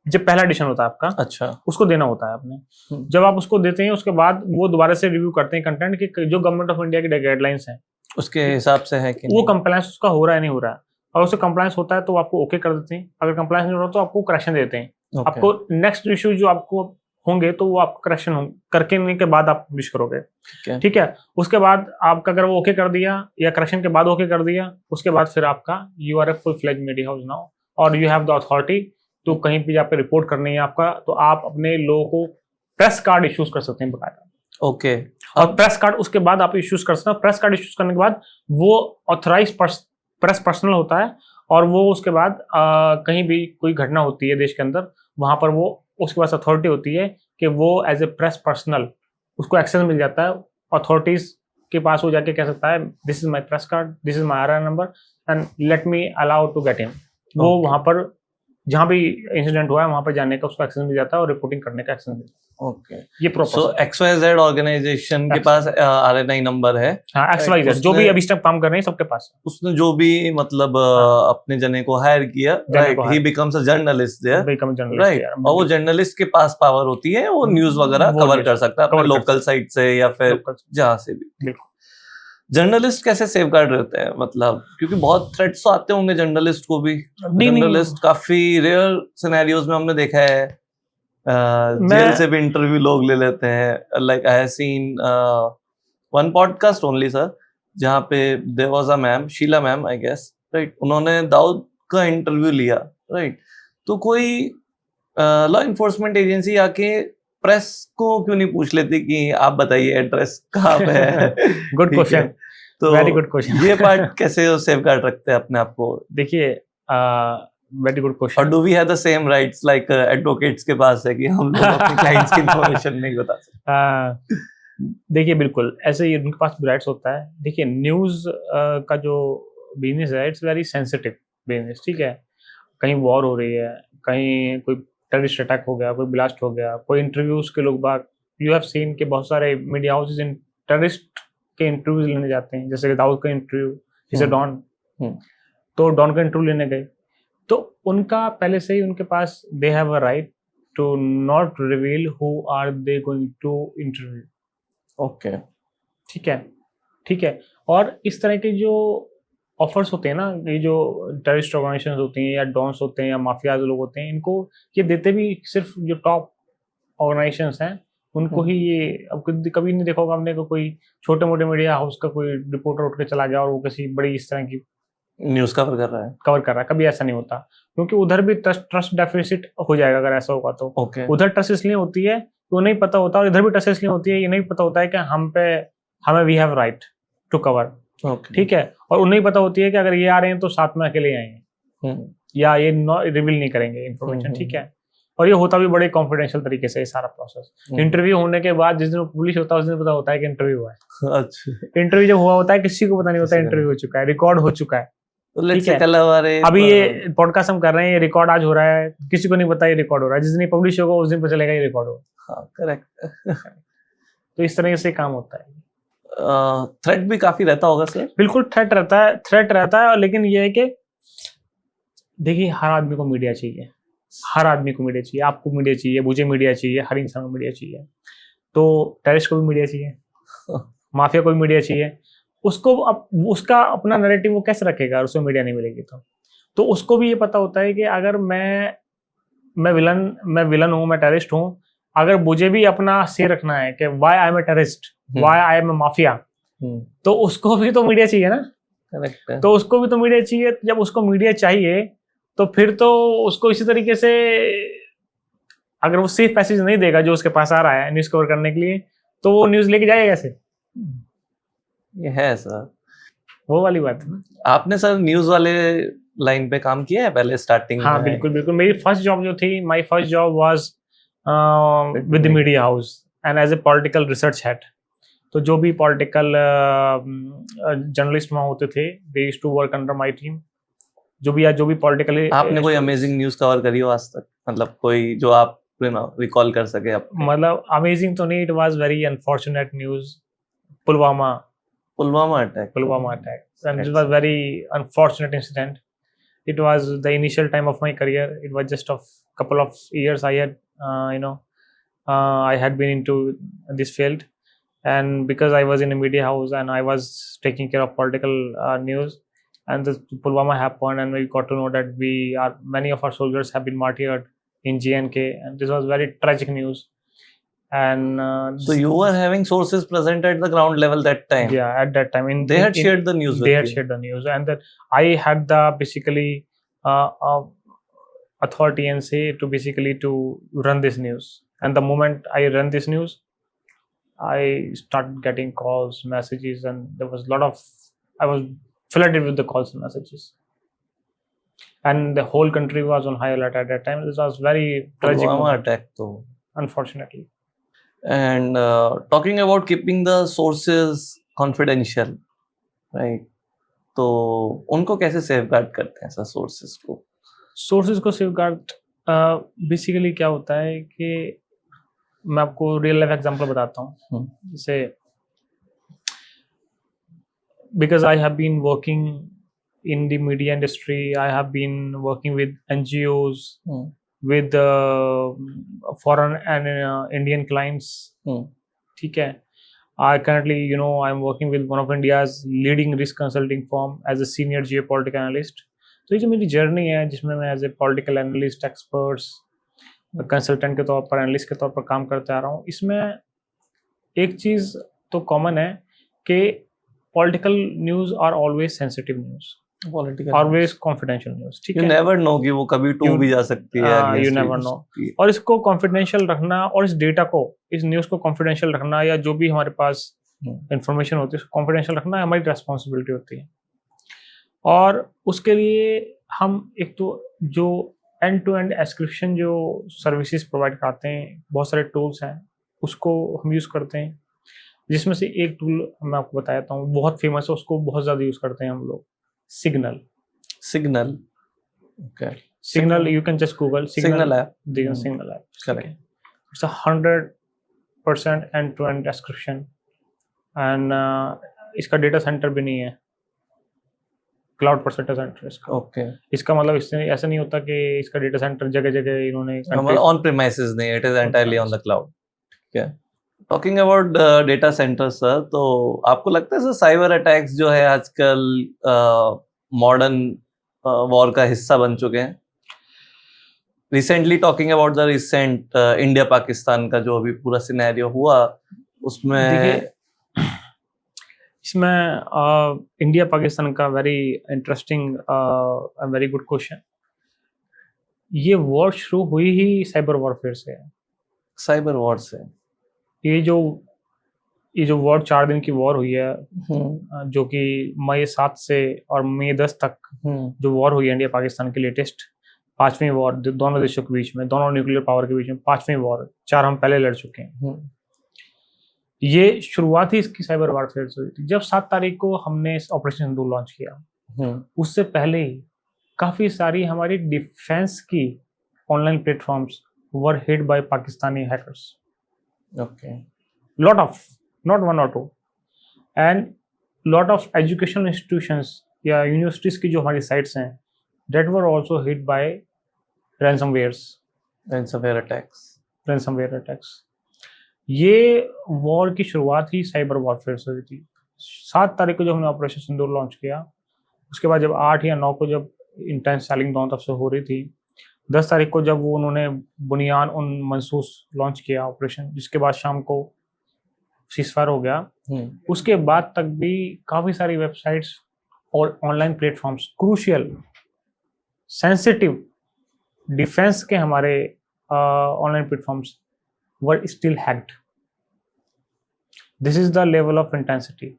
जब पहला एडिशन होता है आपका, अच्छा, उसको देना होता है आपने। जब आप उसको देते हैं, उसके बाद वो दोबारा से रिव्यू करते हैं कंटेंट की, जो गवर्नमेंट ऑफ इंडिया की गाइडलाइंस हैं उसके हिसाब से है कि वो कंप्लायंस उसका हो रहा है नहीं हो रहा है। और उससे कंप्लायंस होता है तो आपको ओके कर देते हैं, अगर कंप्लायंस नहीं हो रहा तो आपको करेक्शन देते हैं। आपको नेक्स्ट इश्यू जो आपको होंगे तो वो आपको करेक्शन करके के बाद आप पब्लिश करोगे, ठीक है। उसके बाद आपका अगर वो ओके कर दिया, या करेक्शन के बाद ओके कर दिया, उसके बाद फिर आपका you are a full fledge media house now, और यू हैव द अथॉरिटी, तो कहीं भी जाकर रिपोर्ट करनी है आपका, तो आप अपने लोगों को प्रेस कार्ड इश्यूज कर सकते हैं बकायदा, ओके। और प्रेस कार्ड उसके बाद आप इश्यूज कर सकते हैं। प्रेस कार्ड इश्यूज करने के बाद वो ऑथराइज प्रेस पर्सनल होता है, और वो उसके बाद कहीं भी कोई घटना होती है देश के अंदर, वहां पर वो उसके पास अथॉरिटी होती है कि वो एज ए प्रेस पर्सनल उसको एक्सेस मिल जाता है। अथॉरिटीज के पास वो जाके कह सकता है, this is my press card, this is my RN number, and let me allow to get in. वो वहां पर जहां भी इंसिडेंट हुआ है वहां पर जाने का उसको एक्सेस मिल जाता है, और रिपोर्टिंग करने का एक्सेस मिल जाता है। ओके, ये प्रोसेस। सो XYZ ऑर्गेनाइजेशन के पास आरएनआई नंबर है। हाँ, XYZ जो भी अभी तक काम कर रहे हैं सबके पास। उसने जो भी मतलब अपने जने को हायर किया, right, he becomes a journalist there, right, और वो जर्नलिस्ट के पास पावर होती है, वो न्यूज़ वगैरह कवर कर सकता है अपने लोकल साइट से या फिर जहां से भी। बिल्कुल। जर्नलिस्ट कैसे सेफगार्ड रहते हैं, मतलब क्योंकि बहुत थ्रेट्स आते होंगे जर्नलिस्ट को भी। जर्नलिस्ट काफी रेयर सिनेरियोज में हमने देखा है जेल से भी इंटरव्यू लोग ले लेते हैं। Like I have seen one podcast only sir, जहाँ पे there was a ma'am, Sheila ma'am I guess, right, उन्होंने दाऊद का इंटरव्यू लिया, राइट। तो कोई लॉ इन्फोर्समेंट एजेंसी आके प्रेस को क्यों नहीं पूछ लेती कि आप बताइए एड्रेस कहाँ पे है? गुड क्वेश्चन, तो वेरी गुड क्वेश्चन। ये पार्ट कैसे सेफगार्ड रखते हैं अपने आप को? देखिए, वेरी गुड क्वेश्चन। और do we have the same rights like advocates के पास है कि हम लोग अपने क्लाइंट्स की इंफॉर्मेशन नहीं बता सकते? देखिए, बिल्कुल ऐसे ही उनके पास राइट्स होता है। देखिए, न्यूज़ का जो बिजनेस है, इट्स वेरी सेंसिटिव बिजनेस, ठीक है। कहीं वॉर हो रही है, कहीं कोई टेररिस्ट अटैक हो गया, कोई ब्लास्ट हो गया, कोई इंटरव्यूज के लोग बाग, यू हैव सीन के बहुत सारे मीडिया हाउसेज इन टेररिस्ट के इंटरव्यूज लेने जाते हैं, जैसे कि दाऊद का इंटरव्यू, जैसे डॉन, तो डॉन का इंटरव्यू लेने गए, तो उनका पहले से ही उनके पास they have a right to not reveal who are they going to interview, okay. ठीक है. और इस तरह के जो ऑफर्स होते हैं ना, ये जो टेररिस्ट ऑर्गेनाइजेशंस होती हैं या डॉन्स होते हैं या माफियाज लोग होते हैं, इनको ये देते भी सिर्फ जो टॉप ऑर्गेनाइजेशंस हैं उनको ही ये. अब कभी नहीं देखा होगा हमने को कोई छोटे मोटे मीडिया हाउस का कोई रिपोर्टर उठ के चला गया और वो किसी बड़ी इस तरह की न्यूज़ कवर कर रहा है. कभी ऐसा नहीं होता, क्योंकि उधर भी ट्रस्ट डेफिसिट हो जाएगा अगर ऐसा होगा तो. ओके. उधर ट्रस्ट इसलिए होती है कि वो नहीं पता होता, और इधर भी ट्रस्ट इसलिए होती है ये नहीं पता होता है कि हमें we have right to cover. Okay. ठीक है. और उन्हें पता होती है कि अगर ये आ रहे हैं तो साथ में अकेले आएंगे या ये रिवील नहीं करेंगे इन्फॉर्मेशन. ठीक है. और ये होता भी बड़े कॉन्फिडेंशियल तरीके से ये सारा प्रोसेस. इंटरव्यू होने के बाद जिस दिन पब्लिश होता है उस दिन पता होता है कि इंटरव्यू हुआ है. अच्छा. इंटरव्यू जब हुआ होता है किसी को पता नहीं होता इंटरव्यू हो चुका है, रिकॉर्ड हो चुका है. तो लेट्स ठीक है. से कल हमारे अभी ये पॉडकास्ट हम कर रहे हैं, ये रिकॉर्ड आज हो रहा है, किसी को नहीं पता ये रिकॉर्ड हो रहा है. जिस दिन पब्लिश होगा उस दिन पता चलेगा ये रिकॉर्ड होगा. हाँ, करेक्ट. तो इस तरह से काम होता है. थ्रेट भी काफी रहता होगा सर. बिल्कुल थ्रेट रहता है. लेकिन ये है कि देखिए हर आदमी को मीडिया चाहिए, आपको मीडिया चाहिए, मुझे मीडिया चाहिए, हर इंसान को मीडिया चाहिए. तो टेररिस्ट को भी मीडिया चाहिए, माफिया को भी मीडिया चाहिए. उसको उसका अपना नैरेटिव वो कैसे रखेगा उसको मीडिया नहीं मिलेगी तो उसको भी ये पता होता है कि अगर मैं विलन हूँ, मैं टेररिस्ट हूँ, अगर मुझे भी अपना से रखना है कि why I am a terrorist, why I am a mafia, तो उसको भी तो मीडिया चाहिए ना. करेक्ट. तो उसको भी तो मीडिया चाहिए. जब उसको मीडिया चाहिए तो फिर तो उसको इसी तरीके से अगर वो सेफ पैसेज नहीं देगा जो उसके पास आ रहा है न्यूज कवर करने के लिए, तो वो न्यूज लेके जाएगा कैसे. ये है सर. वो वाली बात है ना. आपने सर न्यूज वाले लाइन पे काम किया है पहले स्टार्टिंग में? हाँ बिल्कुल. मेरी फर्स्ट जॉब जो थी, my first job was with the media house and as a political research head. तो जो भी पॉलिटिकल जर्नलिस्ट वहाँ होते थे, they used to work under my team. जो भी पॉलिटिकली. आपने कोई अमेजिंग न्यूज कवर करी हो आज तक, मतलब कोई जो आप रिकॉल कर सके आप? मतलब अमेजिंग तो नहीं, it was very unfortunate news. Pulwama attack, and it was very unfortunate incident. It was the initial time of my career. It was just a couple of years I had I had been into this field, and because I was in a media house and I was taking care of political news, and the Pulwama happened, and we got to know that many of our soldiers have been martyred in JNK, and this was very tragic news. And so you were having sources present at the ground level that time? Yeah, at that time. They had shared the news with you? They had shared the news, and that I had the basically authority and say to basically to run this news. And the moment I run this news, I started getting calls, messages, and there was I was flooded with the calls and messages. And the whole country was on high alert at that time. This was very tragic. Pulwama attack, though. Unfortunately. And talking about keeping the sources confidential, right? तो उनको कैसे safeguard करते हैं sir sources को? Sources को safeguard basically क्या होता है कि मैं आपको रियल लाइफ एग्जांपल बताता हूँ. जैसे because I have been working in the media industry, I have been working with NGOs, with foreign and Indian clients. ठीक है. I currently, I'm working with one of India's leading risk consulting firm as a senior geopolitical analyst. तो ये जो मेरी journey है जिसमें मैं as a political analyst, experts, consultant के तौर पर, एनालिस्ट के तौर पर काम करते आ रहा हूँ, इसमें एक चीज़ तो कॉमन है कि political news are always sensitive news, always confidential news. ठीक है. यू नेवर नो कि वो कभी टूट भी जा सकती है. You never know. और इसको कॉन्फिडेंशियल रखना और इस डेटा को, इस न्यूज़ को कॉन्फिडेंशियल रखना, या जो भी हमारे पास इंफॉर्मेशन होती है उसको कॉन्फिडेंशियल रखना हमारी रेस्पॉन्सिबिलिटी होती है. और उसके लिए हम एक तो जो एंड टू एंड एन्क्रिप्शन जो सर्विसेज प्रोवाइड कराते हैं, बहुत सारे टूल्स हैं, उसको हम यूज़ करते हैं. जिसमें से एक टूल मैं आपको बताता हूँ, बहुत फेमस है, उसको बहुत ज़्यादा यूज़ करते हैं हम लोग. Signal. Okay. Signal. You can just Google Signal app. Signal app. Correct. It's 100% end-to-end description, and इसका डेटा सेंटर भी नहीं है, क्लाउड पर डेटा सेंटर इसका. Okay. इसका मतलब इससे ऐसा नहीं होता कि इसका डेटा सेंटर जगह जगह इन्होंने ऑन प्रीमाइसेस नहीं, it is entirely on the cloud. ठीक है. Talking about data centre sir, तो आपको लगता है सर साइबर अटैक्स जो है आजकल मॉडर्न वॉर का हिस्सा बन चुके हैं? Recently talking about the recent India Pakistan का जो अभी पूरा सिनेरियो हुआ उसमें देखिए, इसमें इंडिया पाकिस्तान का very interesting very good question. ये वॉर शुरू हुई ही साइबर वॉरफेयर से है। साइबर वॉर से ये जो ये जो वॉर 4 दिन की वॉर हुई है, जो कि मई 7 से और मई 10 तक जो वॉर हुई है इंडिया पाकिस्तान की लेटेस्ट 5वीं वॉर दोनों देशों के बीच में, दोनों न्यूक्लियर पावर के बीच में 5वीं वॉर, 4 हम पहले लड़ चुके हैं। ये शुरुआत ही इसकी साइबर वॉरफेयर से हुई थी। जब 7 तारीख को हमने इस ऑपरेशन सिंदूर लॉन्च किया, उससे पहले ही काफी सारी हमारी डिफेंस की online platforms were hit by Pakistani hackers. Okay, lot of, not one or two, and lot of educational institutions या यूनिवर्सिटीज की जो हमारी साइट्स हैं that were also hit by ransomwares, ransomware attacks. ये वॉर की शुरुआत ही साइबर वॉरफेयर से हुई थी। 7 तारीख को जब हमने ऑपरेशन सिंदूर लॉन्च किया, उसके बाद जब 8 या 9 को जब इंटेंस सेलिंग दोनों तरफ से हो रही थी, 10 तारीख को जब वो उन्होंने बुनियान उन मनसूस लॉन्च किया ऑपरेशन, जिसके बाद शाम को सीजफायर हो गया, उसके बाद तक भी काफ़ी सारी वेबसाइट्स और online platforms crucial sensitive defence के हमारे online platforms were still hacked. This is the level of intensity.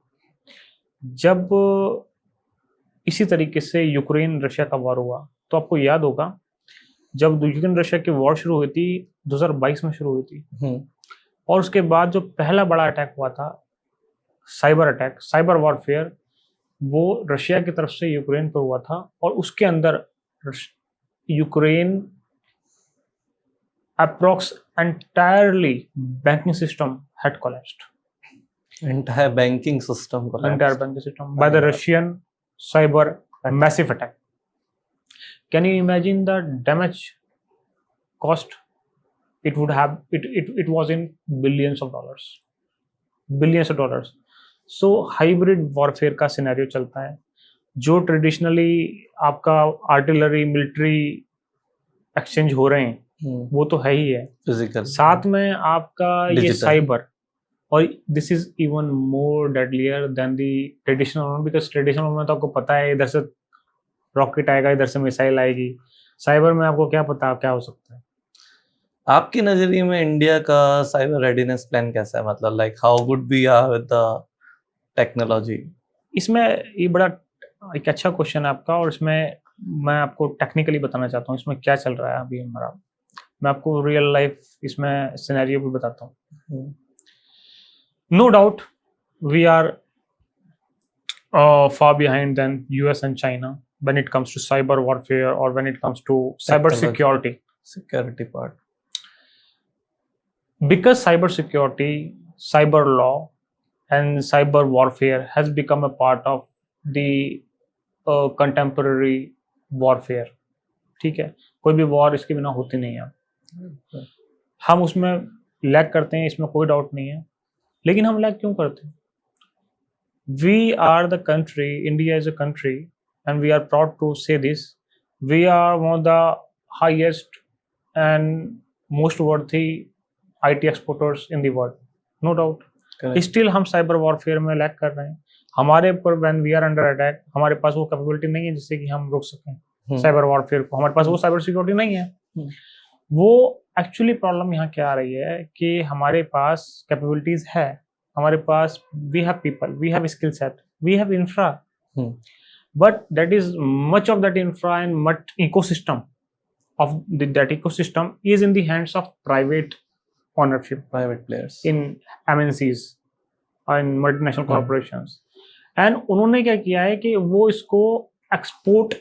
जब इसी तरीके से यूक्रेन रशिया का वॉर हुआ, तो आपको याद होगा जब यूक्रेन रशिया की वॉर शुरू हुई थी 2022 में शुरू हुई थी, और उसके बाद जो पहला बड़ा अटैक हुआ था साइबर अटैक, साइबर वॉरफेयर, वो रशिया की तरफ से यूक्रेन पर हुआ था, और उसके अंदर Ukraine approx entirely banking system had collapsed. Entire banking system collapsed. Entire banking system by the Russian cyber massive attack. Can you imagine the damage cost? It would have it was in billions of dollars. So hybrid warfare का scenario चलता है, जो traditionally आपका artillery military exchange हो रहे हैं वो तो है ही है, फिजिकल, साथ में आपका ये साइबर, और this is even more deadlier than the traditional, because traditional में तो आपको पता है इधर से रॉकेट आएगा, इधर से मिसाइल आएगी। साइबर में आपको क्या पता क्या हो सकता है। आपके नजरिए में इंडिया का साइबर रेडीनेस प्लान कैसा है? मतलब like how good we are with the technology? इसमें ये बड़ा एक अच्छा क्वेश्चन है आपका, और इसमें मैं आपको टेक्निकली बताना चाहता हूँ इसमें क्या चल रहा है अभी हमारा। मैं आपको रियल लाइफ इसमें सिनेरियो भी बताता हूँ। No doubt we are far behind than US and China when it comes to cyber warfare or when it comes to cyber security part. Because cyber security, cyber law and cyber warfare has become a part of the contemporary warfare. ठीक है, कोई भी war इसके बिना होती नहीं है। हम उसमें लैग करते हैं, इसमें कोई डाउट नहीं है, लेकिन हम लैग क्यों करते हैं? We are the country, India is a country, and we are proud to say this. We are one of the highest and most worthy IT exporters in the world, no doubt. Correct. Still हम cyber warfare में lag कर रहे हैं। हमारे पर when we are under attack, हमारे पास वो capability नहीं है जिससे कि हम रोक सकें साइबर वॉरफेयर को। हमारे पास वो साइबर सिक्योरिटी नहीं है। वो एक्चुअली प्रॉब्लम यहाँ क्या आ रही है कि हमारे पास कैपेबिलिटीज है, हमारे पास we have people, we have skill set, we have infra, but that is much of that infra and much ecosystem of that ecosystem is in the hands of private ownership, private players in MNCs and multinational corporations, and उन्होंने क्या किया है कि वो इसको export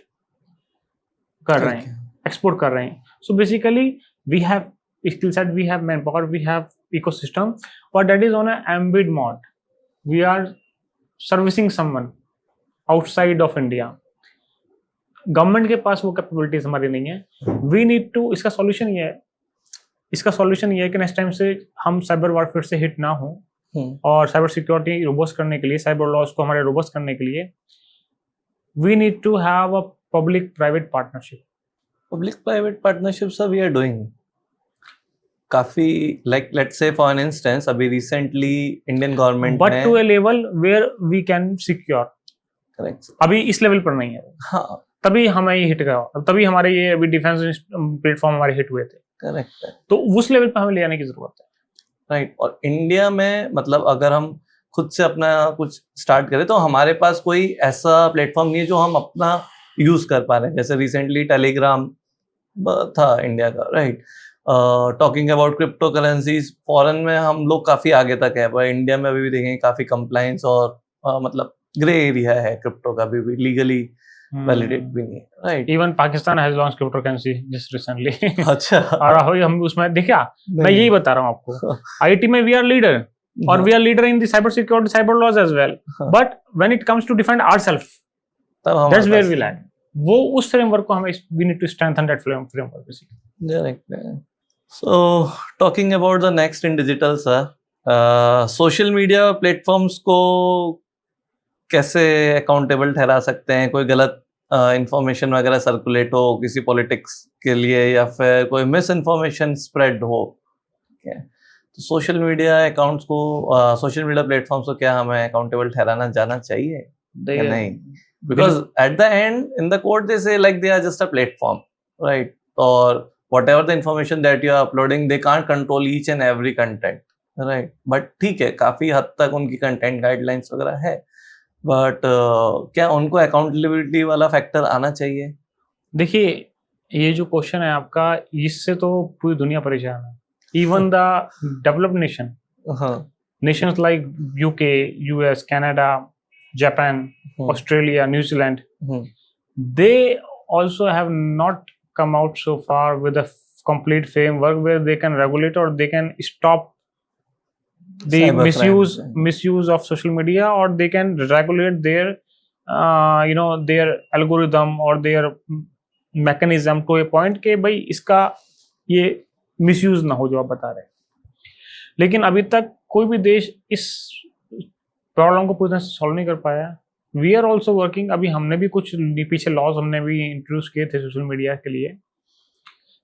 कर रहे हैं, so basically we have skill set, we have manpower, we have ecosystem, but that is on an ambit mode. We are servicing someone outside of India. Government के पास वो कैपेबिलिटीज हमारी नहीं है। We need to, इसका solution ये है, इसका solution ये है कि नेक्स्ट टाइम से हम साइबर वॉरफेयर से हिट ना हो, और साइबर सिक्योरिटी रोबस्ट करने के लिए, साइबर लॉज को हमारे रोबस्ट करने के लिए, we need to have a public private partnership. Public private partnerships we are doing काफी, like let's say for an instance अभी recently Indian government but to a level where we can secure. Correct. अभी इस level पर नहीं है. हाँ, तभी हमें ये हिट गया, तभी हमारे ये अभी डिफेंस प्लेटफॉर्म हमारे हिट हुए थे. करेक्ट. तो उस लेवल पर हमें ले आने की जरूरत है. राइट. और इंडिया में मतलब अगर हम खुद से अपना कुछ स्टार्ट करें तो हमारे पास कोई ऐसा प्लेटफॉर्म नहीं है जो हम अपना यूज कर पा रहे हैं. जैसे रिसेंटली टेलीग्राम था इंडिया का, right. Talking about crypto currencies, foreign में हम लोग काफी आगे तक है, पर इंडिया में अभी भी देखेंगे काफी कंप्लायंस और मतलब ग्रे एरिया है क्रिप्टो का, भी लीगली वैलिडेट भी नहीं है, right. Even Pakistan has launch crypto currency just recently. अच्छा. और हम उसमें देखा, मैं यही बता रहा हूँ आपको, आईटी में वी आर लीडर, और we are leader in the cyber security, cyber laws as well, but when it comes to defend ourselves, that's where we lack. वो उस फ्रेमवर्क को हमें, we need to strengthen that framework basically. Correct. So talking about the next in digital sir, social media platforms को कैसे accountable ठहरा सकते हैं? कोई गलत इंफॉर्मेशन वगैरह सर्कुलेट हो किसी पॉलिटिक्स के लिए, या फिर कोई मिस इन्फॉर्मेशन स्प्रेड हो, तो सोशल मीडिया अकाउंट्स को, सोशल मीडिया प्लेटफॉर्म्स को क्या हमें अकाउंटेबल ठहराना जाना चाहिए या नहीं? Because at the end in the court they say like they are just a platform, right. और whatever the information that you are uploading, they can't control each and every content, right. but ठीक है, काफी हद तक उनकी content guidelines वगैरह है, but क्या उनको अकाउंटेबिलिटी वाला फैक्टर आना चाहिए? देखिए, ये जो क्वेश्चन है आपका, इससे तो पूरी दुनिया परेशान है. Even the developed nation, Nations like UK, US, Canada, Japan, Australia, New Zealand, they also have not come out so far with a complete framework where they can regulate or they can stop the misuse of social media, or they can regulate their their algorithm or their mechanism to a point के भाई इसका ये misuse ना हो जो आप बता रहे हैं. लेकिन अभी तक कोई भी देश इस प्रॉब्लम को पूरी तरह से सॉल्व नहीं कर पाया. We are also working. अभी हमने भी कुछ पीछे लॉज हमने भी इंट्रोड्यूस किए थे सोशल मीडिया के लिए,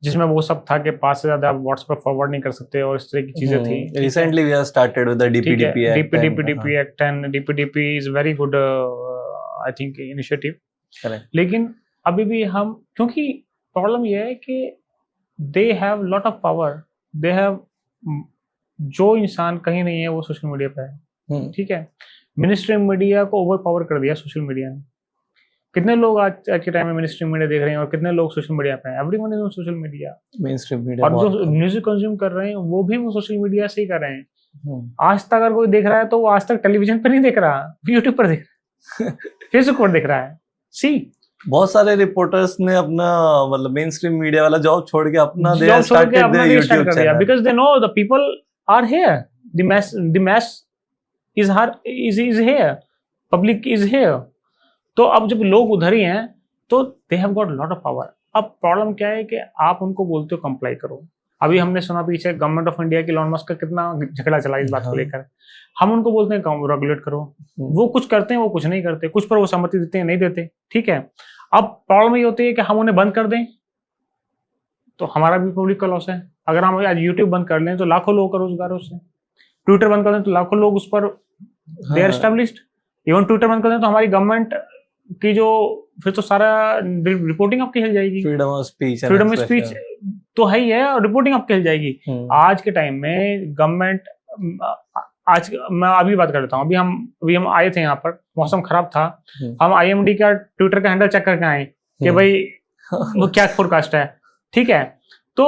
जिसमें वो सब था कि 5 से ज्यादा आप व्हाट्सएप पर फॉरवर्ड नहीं कर सकते और इस तरह की चीजें थी. Recently we have started with the DPDP act, and DPDP is very good I think initiative. लेकिन अभी भी हम, क्योंकि प्रॉब्लम ये है कि they have lot of power, they have, जो इंसान कहीं नहीं है वो सोशल मीडिया पे है. ठीक है, मिनिस्ट्री मीडिया को ओवर पावर कर दिया सोशल मीडिया ने. कितने लोग आज के टाइम में मिनिस्ट्री मीडिया देख रहे हैं और कितने लोग सोशल मीडिया पे हैं? Everyone is on social media, mainstream media. और जो म्यूजिक कंज्यूम कर रहे हैं वो भी वो सोशल मीडिया से ही कर रहे हैं. आज तक अगर कोई देख रहा है तो वो आज तक टेलीविजन पे नहीं देख रहा, यूट्यूब पर देख रहा है, फेसबुक पर देख रहा है. सी, बहुत सारे रिपोर्टर्स ने अपना मतलब मेनस्ट्रीम मीडिया वाला जॉब छोड़ के अपना they started their YouTube channel, because they know the people are here, the mass is here, public is here. तो अब जब लोग उधर ही हैं तो they have got lot of power. अब प्रॉब्लम क्या है कि आप उनको बोलते हो कंप्लाई करो. अभी हमने सुना पीछे गवर्नमेंट ऑफ इंडिया की इलॉन मस्क का कितना झगड़ा चला इस बात को लेकर. हम उनको बोलते हैं रेगुलेट करो, वो कुछ करते हैं, वो कुछ नहीं करते, कुछ पर वो सहमति देते हैं, नहीं देते. ठीक है, अब प्रॉब्लम ये होती है कि हम उन्हें बंद कर दें तो हमारा भी पब्लिक का लॉस है. अगर हम आज यूट्यूब बंद कर लें तो लाखों लोगों का रोजगार उससे. ट्विटर बंद कर दें तो लाखों लोग उस पर they are established. Even Twitter बंद कर दें तो हमारी गवर्नमेंट की जो, फिर तो सारा रिपोर्टिंग आपकी हिल जाएगी. फ्रीडम ऑफ स्पीच तो है ही है, और रिपोर्टिंग आपकी हिल जाएगी. आज के टाइम में गवर्नमेंट, आज मैं अभी बात कर लेता हूँ. अभी हम आए थे यहाँ पर, मौसम खराब था, हम IMD का ट्विटर का हैंडल चेक करके आए कि भाई वो क्या फोरकास्ट है. ठीक है, तो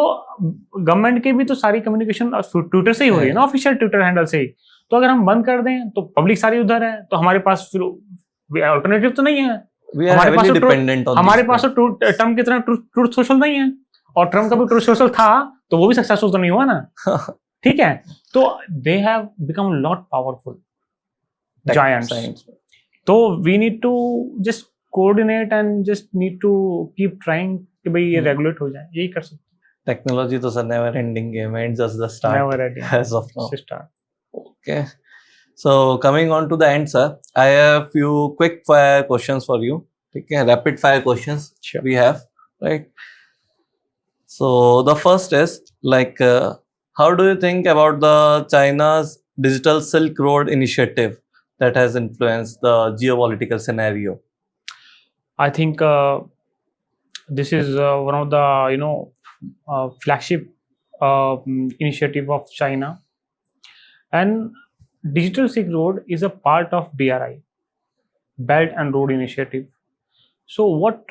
गवर्नमेंट की भी तो सारी कम्युनिकेशन ट्विटर से ही हो रही है ना, ऑफिशियल ट्विटर हैंडल से ही. तो अगर हम बंद कर दें तो पब्लिक सारी उधर है, तो हमारे पास फिर अल्टरनेटिव तो नहीं है. हमारे पास तो ट्रम्प की तरह ट्रूथ सोशल नहीं है, और ट्रम्प का भी ट्रूथ सोशल था तो वो भी सक्सेसफुल तो नहीं हुआ ना. ठीक है, तो they have become lot powerful giants. तो we need to just coordinate and just need to keep trying कि भाई ये रेगुलेट हो जाए. यही कर सकते. Technology to a never ending game and just the start Never ending. as of now. It's a start. Okay. So coming on to the end, sir, I have few quick fire questions for you. Okay, rapid fire questions Sure. we have, right? So the first is like, how do you think about the China's Digital Silk Road initiative that has influenced the geopolitical scenario? I think this is one of the flagship initiative of China, and Digital Silk Road is a part of BRI, Belt and Road Initiative. So what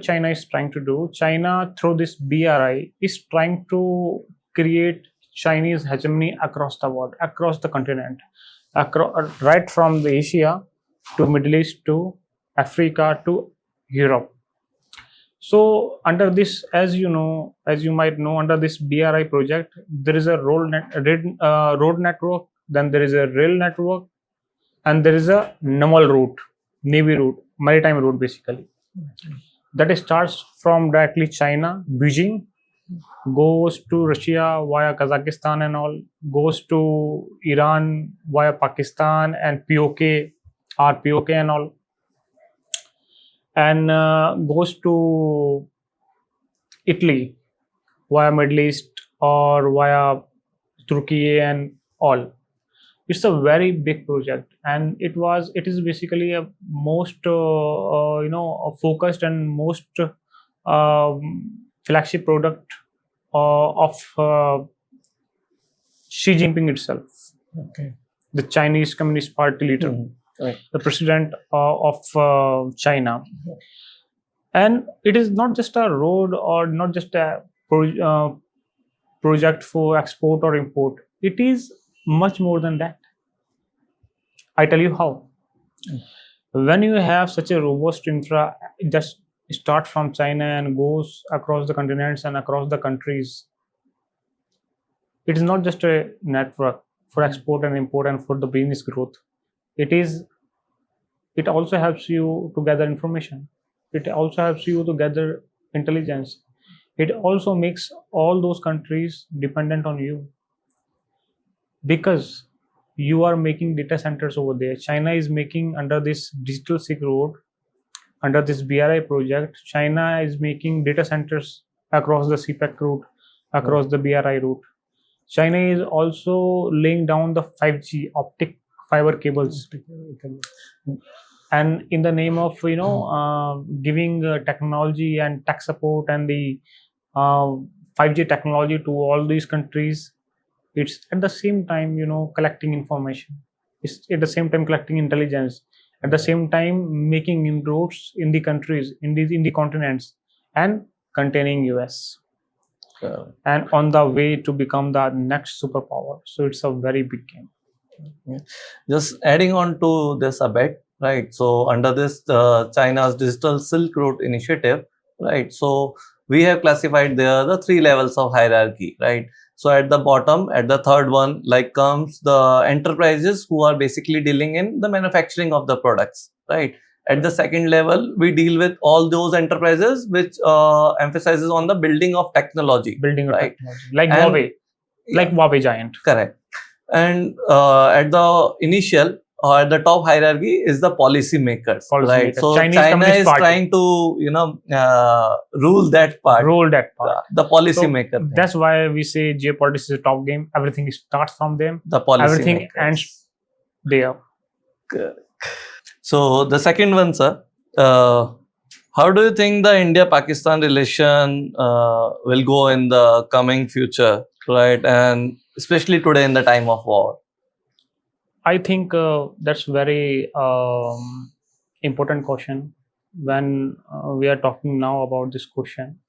China is trying to do? China through this BRI is trying to create Chinese hegemony across the world, across the continent, right from the Asia to Middle East to Africa to Europe. So under this, as you might know, under this BRI project, there is a road network, then there is a rail network, and there is a naval route, navy route, maritime route basically. That starts from directly China, Beijing, goes to Russia via Kazakhstan and all, goes to Iran via Pakistan and POK, RPOK and all, and goes to Italy via Middle East or via Turkey and all. It's a very big project, and it is basically a most a focused and most flagship product of Xi Jinping itself, Okay. the Chinese Communist Party leader, Right. the president of China. And it is not just a road or not just a project for export or import. It is much more than that. I tell you how. When you have such a robust infra, it just starts from China and goes across the continents and across the countries. It is not just a network for export and import and for the business growth. It also helps you to gather information. It also helps you to gather intelligence. It also makes all those countries dependent on you, because you are making data centers over there. China is making under this Digital Silk Road, under this BRI project, China is making data centers across the CPEC route, across the BRI route. China is also laying down the 5G optic fiber cables, and in the name of giving technology and tech support and the 5G technology to all these countries, it's at the same time collecting information, it's at the same time collecting intelligence, at the same time making inroads in the countries, in the continents, and containing US, and on the way to become the next superpower. So it's a very big game. Just adding on to this a bit, right? So under this China's Digital Silk Road initiative, right? So we have classified there the 3 levels of hierarchy, right? So at the bottom, at the third one, like comes the enterprises who are basically dealing in the manufacturing of the products, right? At the second level, we deal with all those enterprises which emphasizes on the building of technology, Building a right? technology like And- Huawei, like Huawei giant. Correct. And at the initial or at the top hierarchy is the policy makers, right? Policymakers. So Chinese China Communist is Party. trying to rule that part, Roll that part. the policy So maker thing, that's why we say geopolitics is a top game. Everything starts from them. the policy Everything makers. ends there. So the second one, sir, how do you think the India-Pakistan relation will go in the coming future, right? And especially today in the time of war. I think that's very important question. When we are talking now about this question,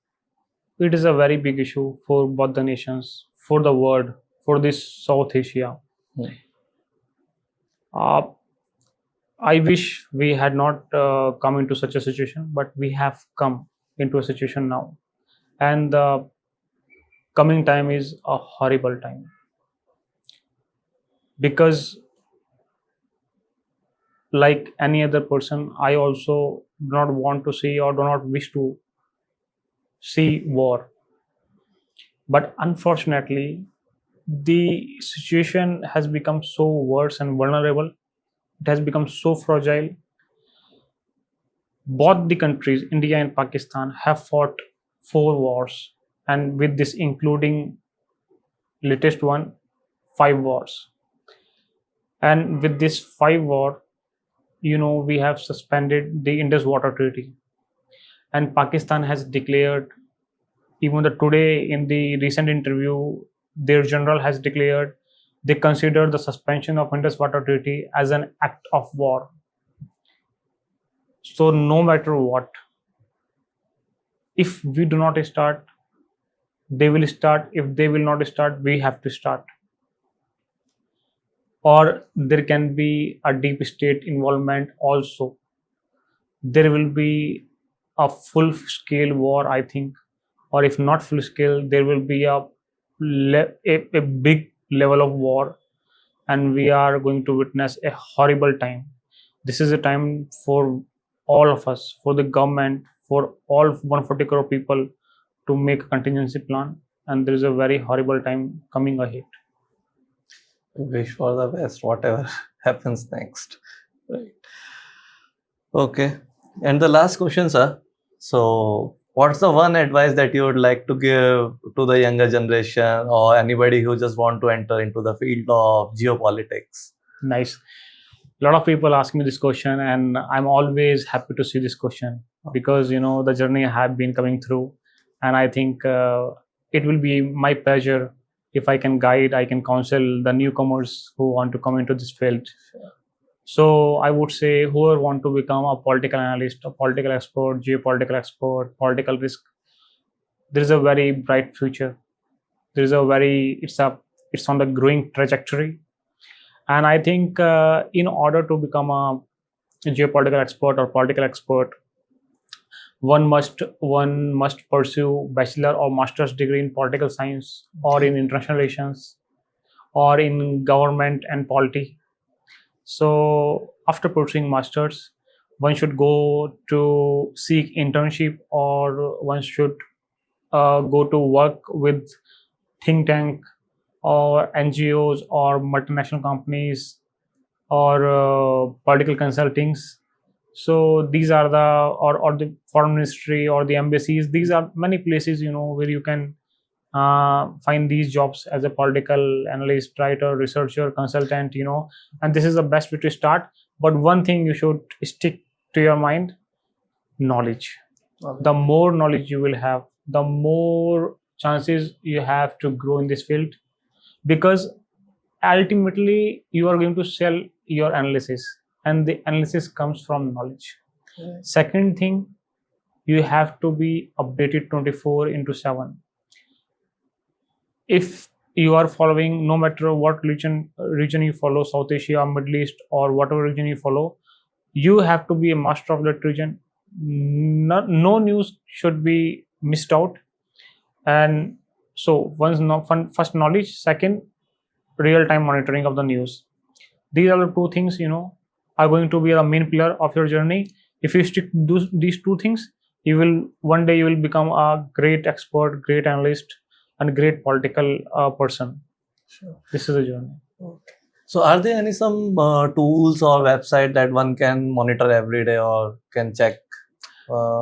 it is a very big issue for both the nations, for the world, for this South Asia. Hmm. I wish we had not come into such a situation, but we have come into a situation now, and the coming time is a horrible time, because like any other person, I also do not want to see or do not wish to see war. But unfortunately, the situation has become so worse and vulnerable. It has become so fragile. Both the countries, India and Pakistan, have fought 4 wars, and with this including latest one, 5 wars. And with this 5 war, we have suspended the Indus Water Treaty, and Pakistan has declared, even the today in the recent interview, their general has declared they consider the suspension of Indus Water Treaty as an act of war. So no matter what, if we do not start, they will start. If they will not start, we have to start. Or there can be a deep state involvement also. There will be a full scale war, I think, or if not full scale, there will be a big level of war, and we are going to witness a horrible time. This is a time for all of us, for the government, for all 140 crore people to make a contingency plan, and there is a very horrible time coming ahead. Wish for the best, whatever happens next. Right. Okay. And the last question, sir. So, what's the one advice that you would like to give to the younger generation or anybody who just want to enter into the field of geopolitics? Nice. A lot of people ask me this question, and I'm always happy to see this question because the journey I have been coming through, and I think it will be my pleasure if I can guide, I can counsel the newcomers who want to come into this field. So I would say whoever want to become a political analyst, a political expert, geopolitical expert, political risk, there is a very bright future. There is it's on the growing trajectory. And I think in order to become a geopolitical expert or political expert, one must pursue bachelor or master's degree in political science or in international relations or in government and polity. So after pursuing masters, one should go to seek internship, or one should go to work with think tank or NGOs or multinational companies or political consultings. So these are or the foreign ministry or the embassies. These are many places where you can find these jobs as a political analyst, writer, researcher, consultant. And this is the best way to start. But one thing you should stick to your mind: knowledge. The more knowledge you will have, the more chances you have to grow in this field, because ultimately you are going to sell your analysis, and the analysis comes from knowledge. Second thing, you have to be updated 24/7. If you are following, no matter what region you follow, South Asia, Middle East, or whatever region you follow, you have to be a master of that region. No news should be missed out. And so first knowledge, second real-time monitoring of the news. These are the two things are going to be the main pillar of your journey. If you stick to these two things, one day you will become a great expert, great analyst, and great political person. Sure. This is a journey. Okay. So are there some tools or website that one can monitor every day or can check?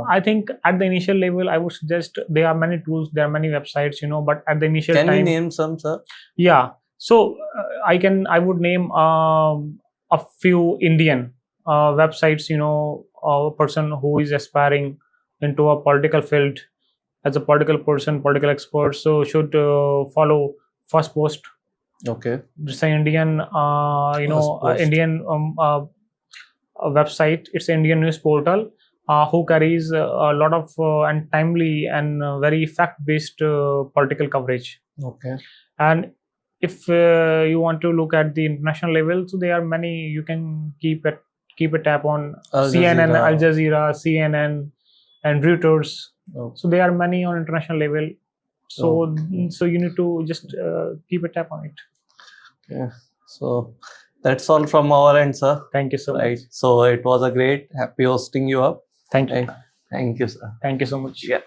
I think at the initial level, I would suggest there are many tools, there are many websites, but at the initial time. Can you name some, sir? Yeah. So I would name a few Indian websites, a person who is aspiring into a political field as a political person, political expert, so should follow First Post. Okay. It's an Indian, Indian website. It's an Indian news portal who carries a lot of and timely and very fact-based political coverage. Okay. And if you want to look at the international level, so there are many. You can keep a tab on CNN, Al Jazeera, CNN, and Reuters. Oh. So there are many on international level. So so you need to just keep a tab on it. Okay. So that's all from our end, sir. Thank you so much. So it was a great, happy hosting you up. Thank you. Thank you, sir. Thank you so much. Yeah.